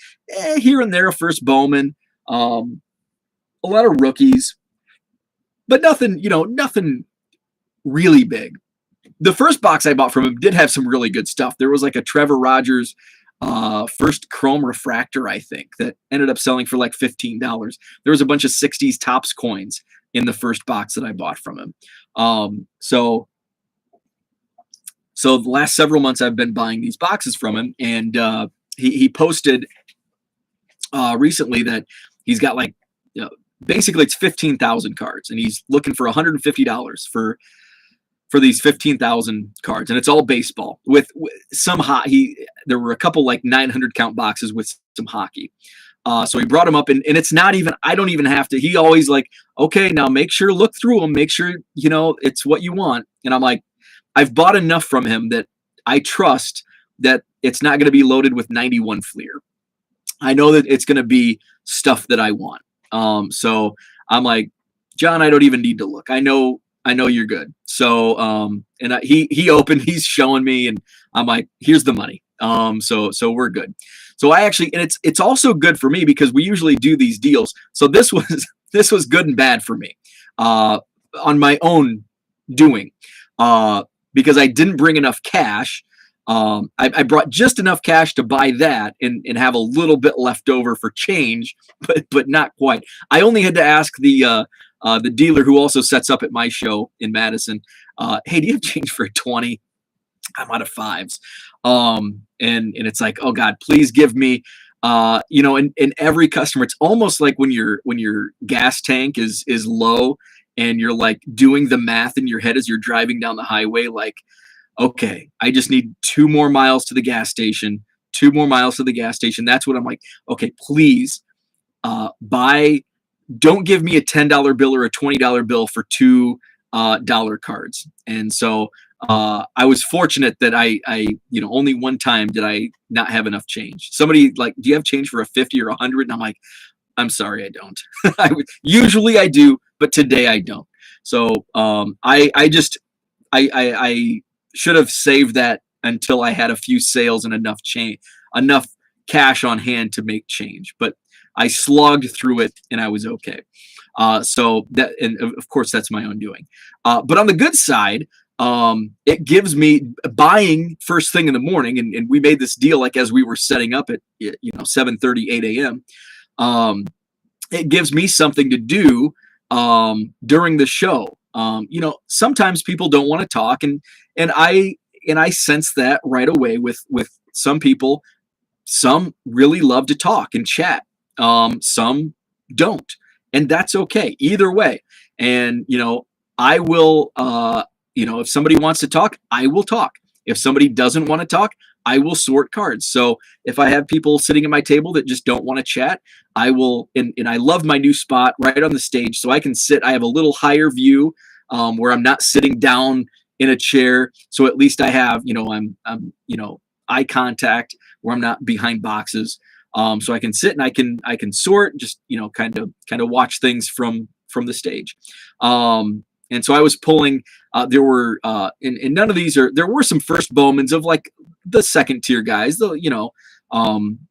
here and there a first Bowman, a lot of rookies, but nothing, nothing really big. The first box I bought from him did have some really good stuff. There was like a Trevor Rogers first chrome refractor, I think, that ended up selling for like $15. There was a bunch of 60s Topps coins in the first box that I bought from him. So the last several months I've been buying these boxes from him, and he posted recently that he's got like, basically it's 15,000 cards, and he's looking for $150 for these 15,000 cards, and it's all baseball with some there were a couple like 900 count boxes with some hockey. So he brought them up, and it's not even, I don't even have to, he always like, okay, now make sure, look through them, make sure, it's what you want. And I'm like, I've bought enough from him that I trust that it's not going to be loaded with 91 Fleer. I know that it's going to be stuff that I want. So I'm like, John, I don't even need to look. I know you're good. So, and he opened, he's showing me, and I'm like, here's the money. So we're good. So I actually, and it's also good for me because we usually do these deals. So this was good and bad for me, on my own doing, because I didn't bring enough cash. I brought just enough cash to buy that and have a little bit left over for change, but not quite. I only had to ask the dealer who also sets up at my show in Madison, hey, do you have change for a 20? I'm out of 5s. And it's like, oh God, please give me, and every customer, it's almost like when your gas tank is low and you're like doing the math in your head as you're driving down the highway, like, okay, I just need 2 more miles to the gas station, 2 more miles to the gas station. That's what I'm like, okay, please, don't give me a $10 bill or a $20 bill for $2 cards. And so I was fortunate that I only one time did I not have enough change. Somebody like, do you have change for a 50 or 100? And I'm like, I'm sorry, I don't. Usually I do, but today I don't. So I should have saved that until I had a few sales and enough cash on hand to make change. But I slogged through it and I was okay. So that, and of course that's my own doing. But on the good side, it gives me buying first thing in the morning. And we made this deal, like as we were setting up at, 7:30, 8 a.m. It gives me something to do, during the show. Sometimes people don't want to talk, and I sense that right away with some people. Some really love to talk and chat. Some don't, and that's okay either way. And I will, if somebody wants to talk, I will talk. If somebody doesn't want to talk, I will sort cards. So if I have people sitting at my table that just don't want to chat, I will, and I love my new spot right on the stage, so I can sit. I have a little higher view, where I'm not sitting down in a chair. So at least I have, I'm eye contact where I'm not behind boxes. So I can sit and I can sort, just, kind of watch things from the stage. And so I was pulling, there were, and none of these there were some first Bowmans of like the second tier guys, though,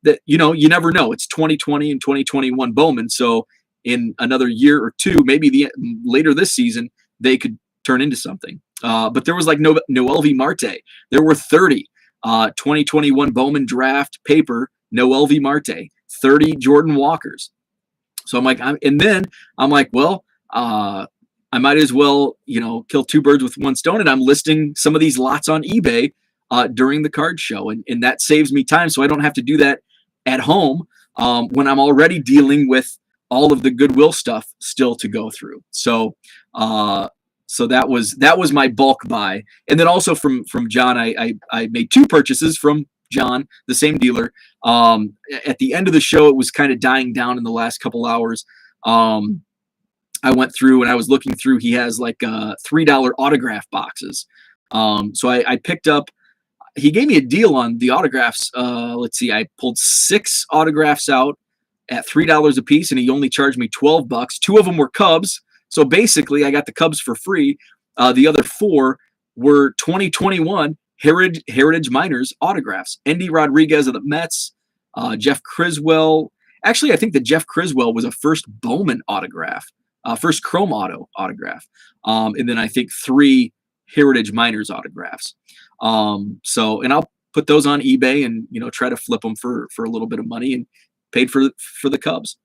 that, you never know. It's 2020 and 2021 Bowman. So in another year or two, maybe later this season, they could turn into something. But there was like Noelvi Marte. There were 30 2021 Bowman draft paper Noelvi Marte, 30 Jordan Walkers. So I'm like, well, I might as well, kill 2 birds with 1 stone. And I'm listing some of these lots on eBay during the card show. And that saves me time. So I don't have to do that at home when I'm already dealing with all of the Goodwill stuff still to go through. So that was my bulk buy. And then also from John, I made 2 purchases from John, the same dealer. At the end of the show, it was kind of dying down in the last couple hours. I went through and I was looking through. He has like $3 autograph boxes. So I picked up. He gave me a deal on the autographs. Let's see, I pulled 6 autographs out at $3 a piece, and he only charged me $12. 2 of them were Cubs, so basically I got the Cubs for free. The other 4 were 2021 Heritage Miners autographs. Endy Rodriguez of the Mets, Jeff Criswell. Actually, I think that Jeff Criswell was a first Bowman autograph, first Chrome Auto autograph, and then I think 3 Heritage Miners autographs. And I'll put those on eBay and try to flip them for a little bit of money, and paid for the Cubs.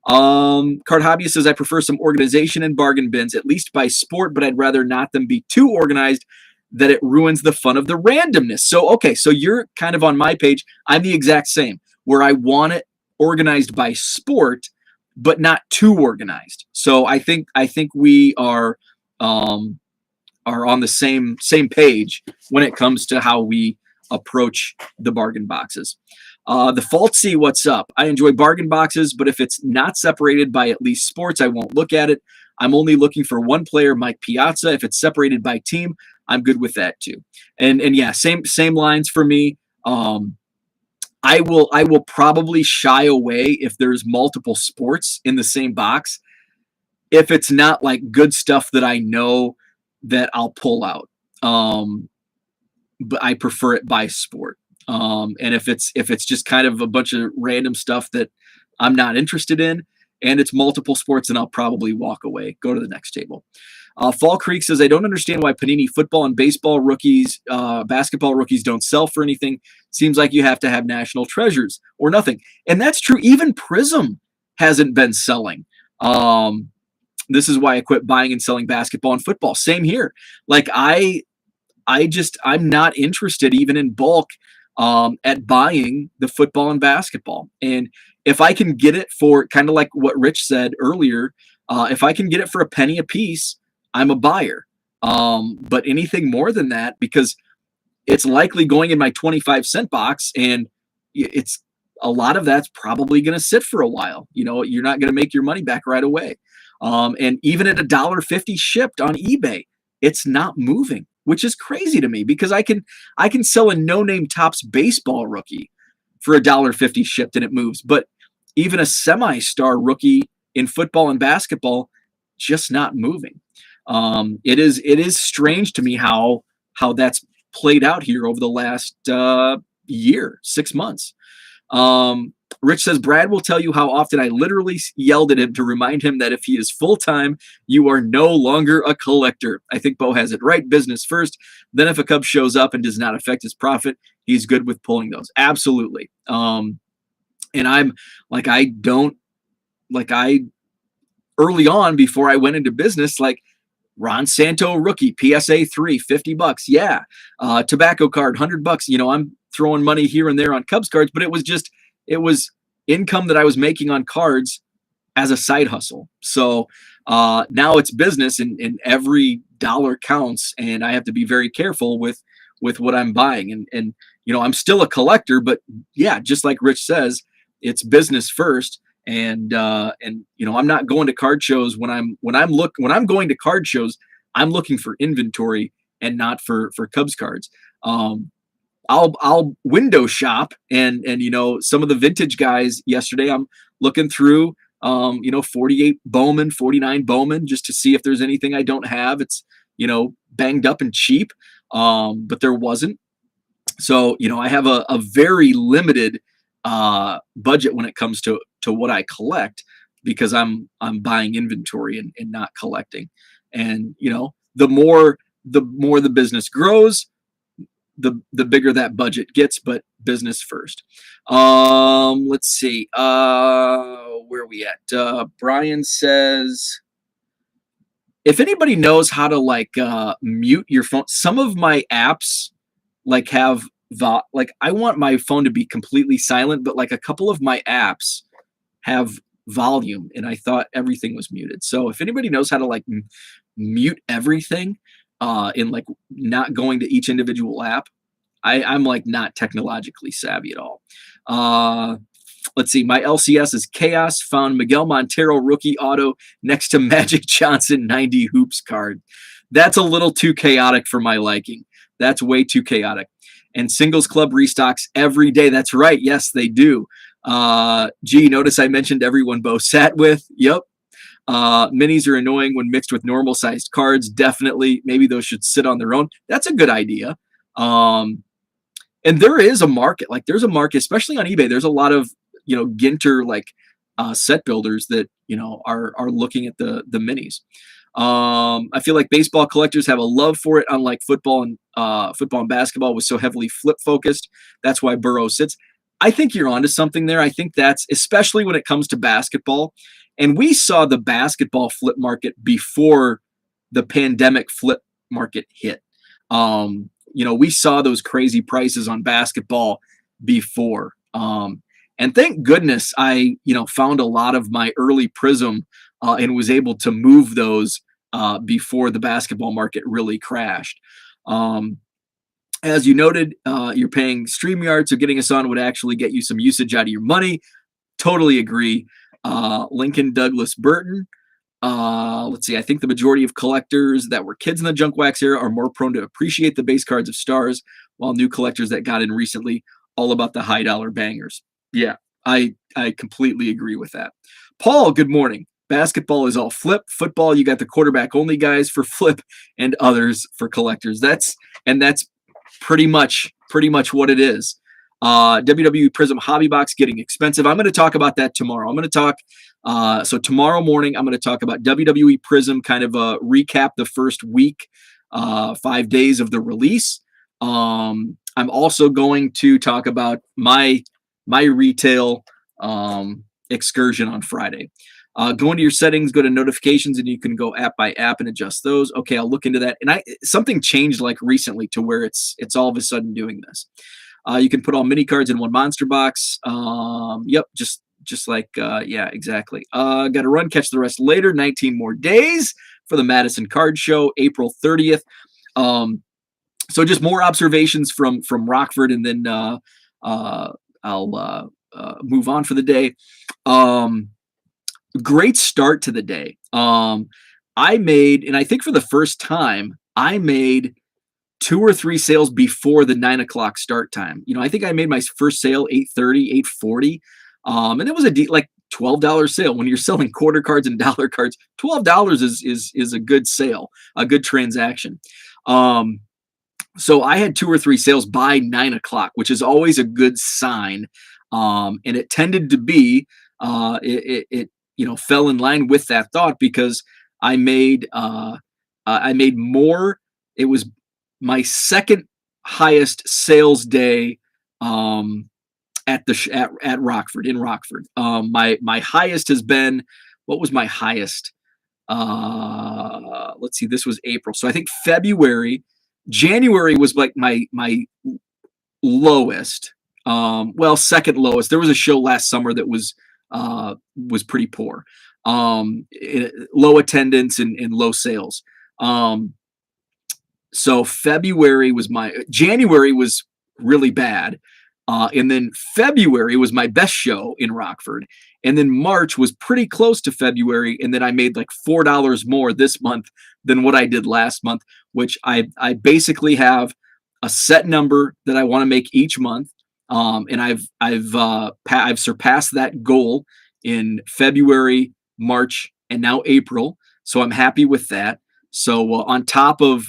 Card Hobbyist says, I prefer some organization and bargain bins, at least by sport, but I'd rather not them be too organized that it ruins the fun of the randomness. So, okay, so you're kind of on my page. I'm the exact same, where I want it organized by sport, but not too organized. So I think we are on the same page when it comes to how we approach the bargain boxes. The Faltsy, what's up? I enjoy bargain boxes, but if it's not separated by at least sports, I won't look at it. I'm only looking for one player, Mike Piazza. If it's separated by team, I'm good with that too. And yeah, same lines for me. I will probably shy away if there's multiple sports in the same box, if it's not like good stuff that I know that I'll pull out. But I prefer it by sport. And if it's just kind of a bunch of random stuff that I'm not interested in, and it's multiple sports, then I'll probably walk away, go to the next table. Fall Creek says, I don't understand why Panini football and baseball rookies, basketball rookies don't sell for anything. Seems like you have to have national treasures or nothing. And that's true. Even Prism hasn't been selling. This is why I quit buying and selling basketball and football. Same here. Like I'm not interested even in bulk at buying the football and basketball. And if I can get it for kind of like what Rich said earlier, if I can get it for a penny a piece, I'm a buyer. But anything more than that, because it's likely going in my 25-cent box, and it's a lot of that's probably going to sit for a while. You're not going to make your money back right away. And even at $1.50 shipped on eBay, it's not moving, which is crazy to me, because I can sell a no-name Topps baseball rookie for $1.50 shipped and it moves. But even a semi-star rookie in football and basketball, just not moving. It is strange to me how that's played out here over the last year, 6 months. Rich says, Brad will tell you how often I literally yelled at him to remind him that if he is full-time, you are no longer a collector. I think Bo has it right. Business first. Then if a Cub shows up and does not affect his profit, he's good with pulling those. Absolutely. And I'm like, early on, before I went into business, like Ron Santo rookie, PSA 3, $50. Yeah. Tobacco card, $100. I'm throwing money here and there on Cubs cards, but it was income that I was making on cards as a side hustle. So now it's business, and every dollar counts, and I have to be very careful with what I'm buying. And I'm still a collector, but yeah, just like Rich says, it's business first. And I'm not going to card shows when I'm going to card shows, I'm looking for inventory and not for Cubs cards. I'll window shop and some of the vintage guys yesterday, I'm looking through 48 Bowman, 49 Bowman, just to see if there's anything I don't have. It's banged up and cheap, but there wasn't. So I have a very limited budget when it comes to what I collect, because I'm buying inventory and not collecting. And the more the business grows, the bigger that budget gets, but business first. Let's see. Where are we at? Brian says, if anybody knows how to mute your phone, some of my apps have I want my phone to be completely silent, but a couple of my apps have volume, and I thought everything was muted. So if anybody knows how to mute everything in not going to each individual app, I'm like not technologically savvy at all. Uh, let's see. My LCS is Chaos. Found Miguel Montero rookie auto next to Magic Johnson 90 hoops card. That's a little too chaotic for my liking. That's way too chaotic. And singles club restocks every day. That's right. Yes, they do. Gee, notice I mentioned everyone Bo sat with. Yep. Minis are annoying when mixed with normal sized cards. Definitely. Maybe those should sit on their own. That's a good idea. Um, and there is a market. Like there's a market, especially on eBay. There's a lot of Ginter like set builders that are looking at the minis. I feel like baseball collectors have a love for it, unlike football and basketball was so heavily flip focused. That's why Burrow sits. I think you're onto something there. I think that's especially when it comes to basketball. And we saw the basketball flip market before the pandemic flip market hit. We saw those crazy prices on basketball before. And thank goodness I, found a lot of my early Prism and was able to move those before the basketball market really crashed. As you noted, you're paying StreamYard, so getting us on would actually get you some usage out of your money. Totally agree. Lincoln Douglas Burton. Let's see. I think the majority of collectors that were kids in the junk wax era are more prone to appreciate the base cards of stars, while new collectors that got in recently all about the high dollar bangers. Yeah, I completely agree with that. Paul, good morning. Basketball is all flip. Football, you got the quarterback only guys for flip and others for collectors. That's pretty much what it is. WWE Prism Hobby Box getting expensive. I'm going to talk about that tomorrow. I'm going to talk. So tomorrow morning, I'm going to talk about WWE Prism, kind of recap the first week, 5 days of the release. I'm also going to talk about my retail excursion on Friday. Go into your settings, go to notifications, and you can go app by app and adjust those. Okay, I'll look into that. And something changed like recently to where it's all of a sudden doing this. You can put all mini cards in one monster box. Yep, just like yeah, exactly. Got to run, catch the rest later. 19 more days for the Madison Card Show, April 30th. So just more observations from Rockford, and then I'll move on for the day. Great start to the day. I made, and I think for the first time, I made 2 or 3 sales before the 9 o'clock start time. I think I made my first sale 8:30, 8:40. And it was like $12 sale. When you're selling quarter cards and dollar cards, $12 is a good sale, a good transaction. So I had 2 or 3 sales by 9 o'clock, which is always a good sign. And it tended to be, it fell in line with that thought, because I made more. It was my second highest sales day at Rockford, in Rockford. My highest has been, what was my highest? Let's see, this was April. So I think January was like my lowest. Second lowest. There was a show last summer that was pretty poor. Low attendance and low sales. So January was really bad. And then February was my best show in Rockford. And then March was pretty close to February. And then I made like $4 more this month than what I did last month, which I basically have a set number that I want to make each month. And I've surpassed that goal in February, March, and now April. So I'm happy with that. So on top of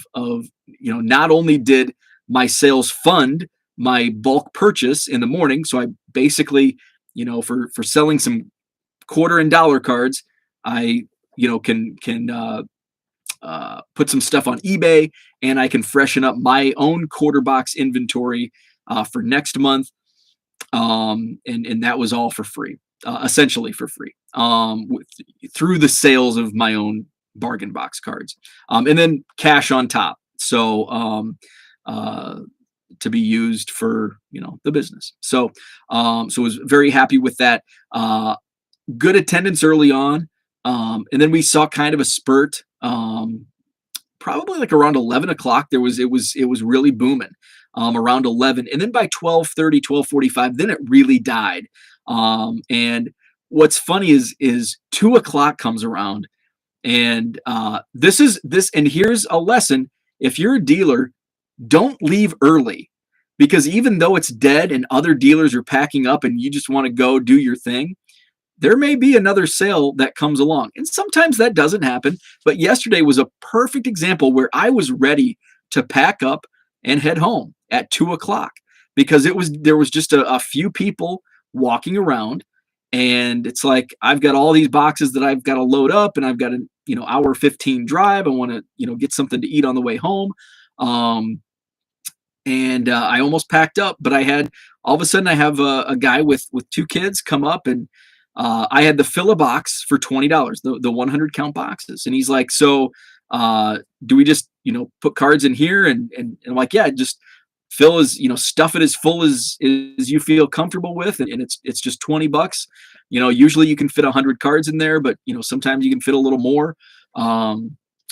not only did my sales fund my bulk purchase in the morning, so I basically, for selling some quarter and dollar cards, I can put some stuff on eBay, and I can freshen up my own quarter box inventory for next month, and that was all for free, essentially for free, through the sales of my own bargain box cards, and then cash on top. So to be used for the business. So I was very happy with that. Good attendance early on, and then we saw kind of a spurt. Probably like around 11 o'clock, it was really booming. around 11. And then by 12:30, 12:45, then it really died. And what's funny is 2 o'clock comes around, and and here's a lesson. If you're a dealer, don't leave early, because even though it's dead and other dealers are packing up and you just want to go do your thing, there may be another sale that comes along. And sometimes that doesn't happen. But yesterday was a perfect example where I was ready to pack up and head home at 2 o'clock, because there was just a few people walking around. And it's like, I've got all these boxes that I've got to load up, and I've got an hour 15 drive. I want to get something to eat on the way home. And I almost packed up, but I had all of a sudden I have a guy with two kids come up, and I had to fill a box for $20, the 100 count boxes, and he's like, "So, do we just put cards in here?" And I'm like, "Yeah, just fill as stuff it as full as you feel comfortable with, and it's just $20. Usually you can fit 100 cards in there, but sometimes you can fit a little more."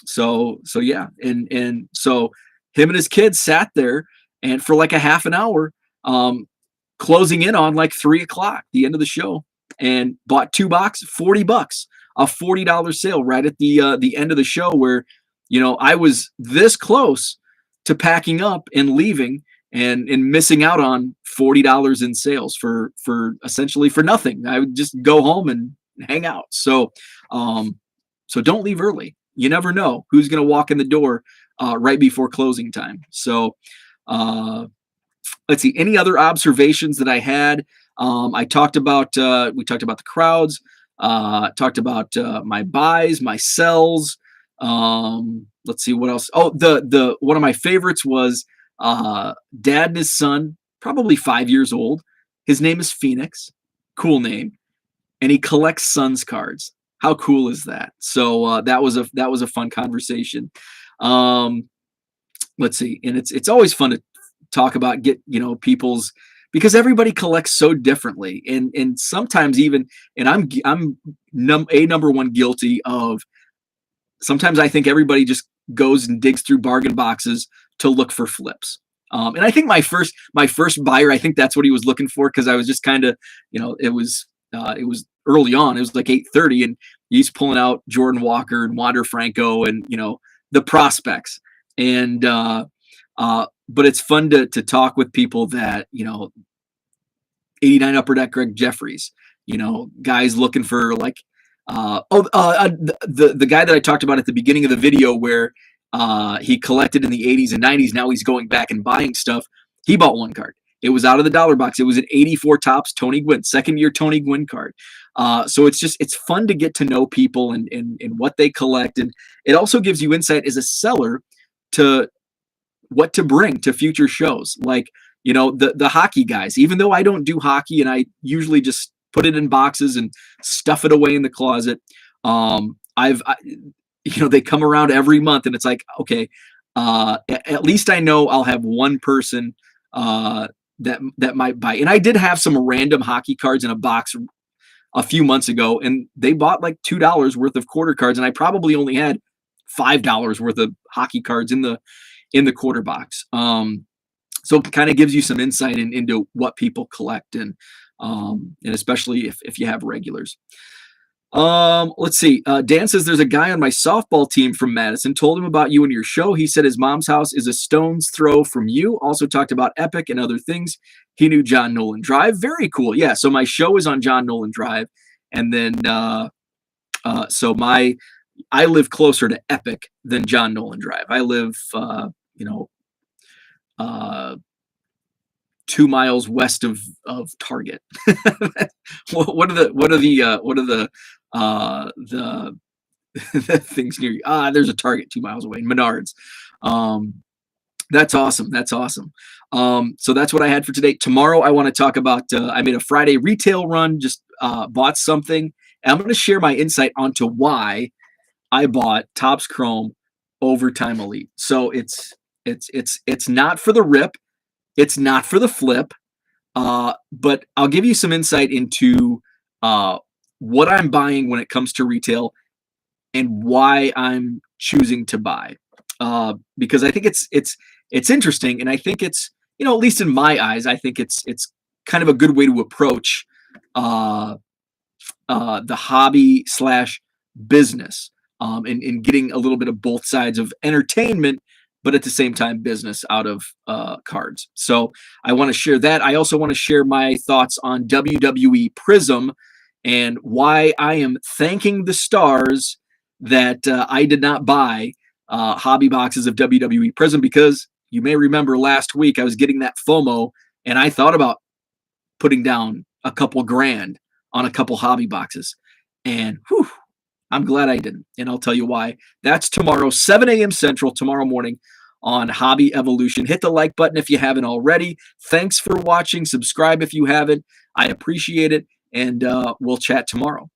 So yeah, and so him and his kids sat there, and for like a half an hour, closing in on like 3 o'clock, the end of the show, and bought two boxes, $40, a $40 sale right at the end of the show, where I was this close to packing up and leaving, and missing out on $40 in sales for essentially for nothing. I would just go home and hang out. So don't leave early. You never know who's going to walk in the door right before closing time. So let's see, any other observations that I had. We talked about the crowds, talked about my buys, my sells. Let's see what else. Oh, the one of my favorites was dad and his son, probably 5 years old. His name is Phoenix, cool name, and he collects Suns cards. How cool is that? So that was a fun conversation. Let's see, and it's always fun to talk about people's, because everybody collects so differently, and sometimes even, and I'm number one guilty of, sometimes I think everybody just goes and digs through bargain boxes to look for flips. And I think my first buyer, I think that's what he was looking for, because I was just kind of, it was early on. It was like 8:30, and he's pulling out Jordan Walker and Wander Franco and the prospects. And but it's fun to talk with people that 89 Upper Deck Greg Jeffries, guys looking for like the guy that I talked about at the beginning of the video, where he collected in the 80s and 90s. Now he's going back and buying stuff. He bought one card. It was out of the dollar box. It was an 84 Topps Tony Gwynn, second year Tony Gwynn card. So it's fun to get to know people and what they collect. And it also gives you insight as a seller to what to bring to future shows. Like, the hockey guys, even though I don't do hockey and I usually just put it in boxes and stuff it away in the closet. They come around every month, and it's like, okay, at least I know I'll have one person that might buy. And I did have some random hockey cards in a box a few months ago, and they bought like $2 worth of quarter cards, and I probably only had $5 worth of hockey cards in the quarter box. So it kind of gives you some insight into what people collect, and especially if you have regulars. Let's see. Dan says, there's a guy on my softball team from Madison. Told him about you and your show. He said his mom's house is a stone's throw from you. Also talked about Epic and other things. He knew John Nolan Drive. Very cool. Yeah. So my show is on John Nolan Drive, and then I live closer to Epic than John Nolan Drive. I live 2 miles west of Target. What are the the things near you? There's a Target 2 miles away, Menards. That's awesome. So that's what I had for today. Tomorrow I want to talk about, I made a Friday retail run, just bought something. And I'm going to share my insight onto why I bought Topps Chrome Overtime Elite. So it's not for the rip. It's not for the flip. But I'll give you some insight into what I'm buying when it comes to retail and why I'm choosing to buy. Because I think it's interesting, and I think it's at least in my eyes, I think it's kind of a good way to approach uh, the hobby slash business, and getting a little bit of both sides of entertainment, but at the same time business out of cards. So I want to share that. I also want to share my thoughts on WWE Prism and why I am thanking the stars that I did not buy hobby boxes of WWE Prism, because you may remember last week I was getting that FOMO and I thought about putting down a couple grand on a couple hobby boxes. And whew, I'm glad I didn't. And I'll tell you why. That's tomorrow, 7 a.m. Central, tomorrow morning on Hobby Evolution. Hit the like button if you haven't already. Thanks for watching. Subscribe if you haven't. I appreciate it. And we'll chat tomorrow.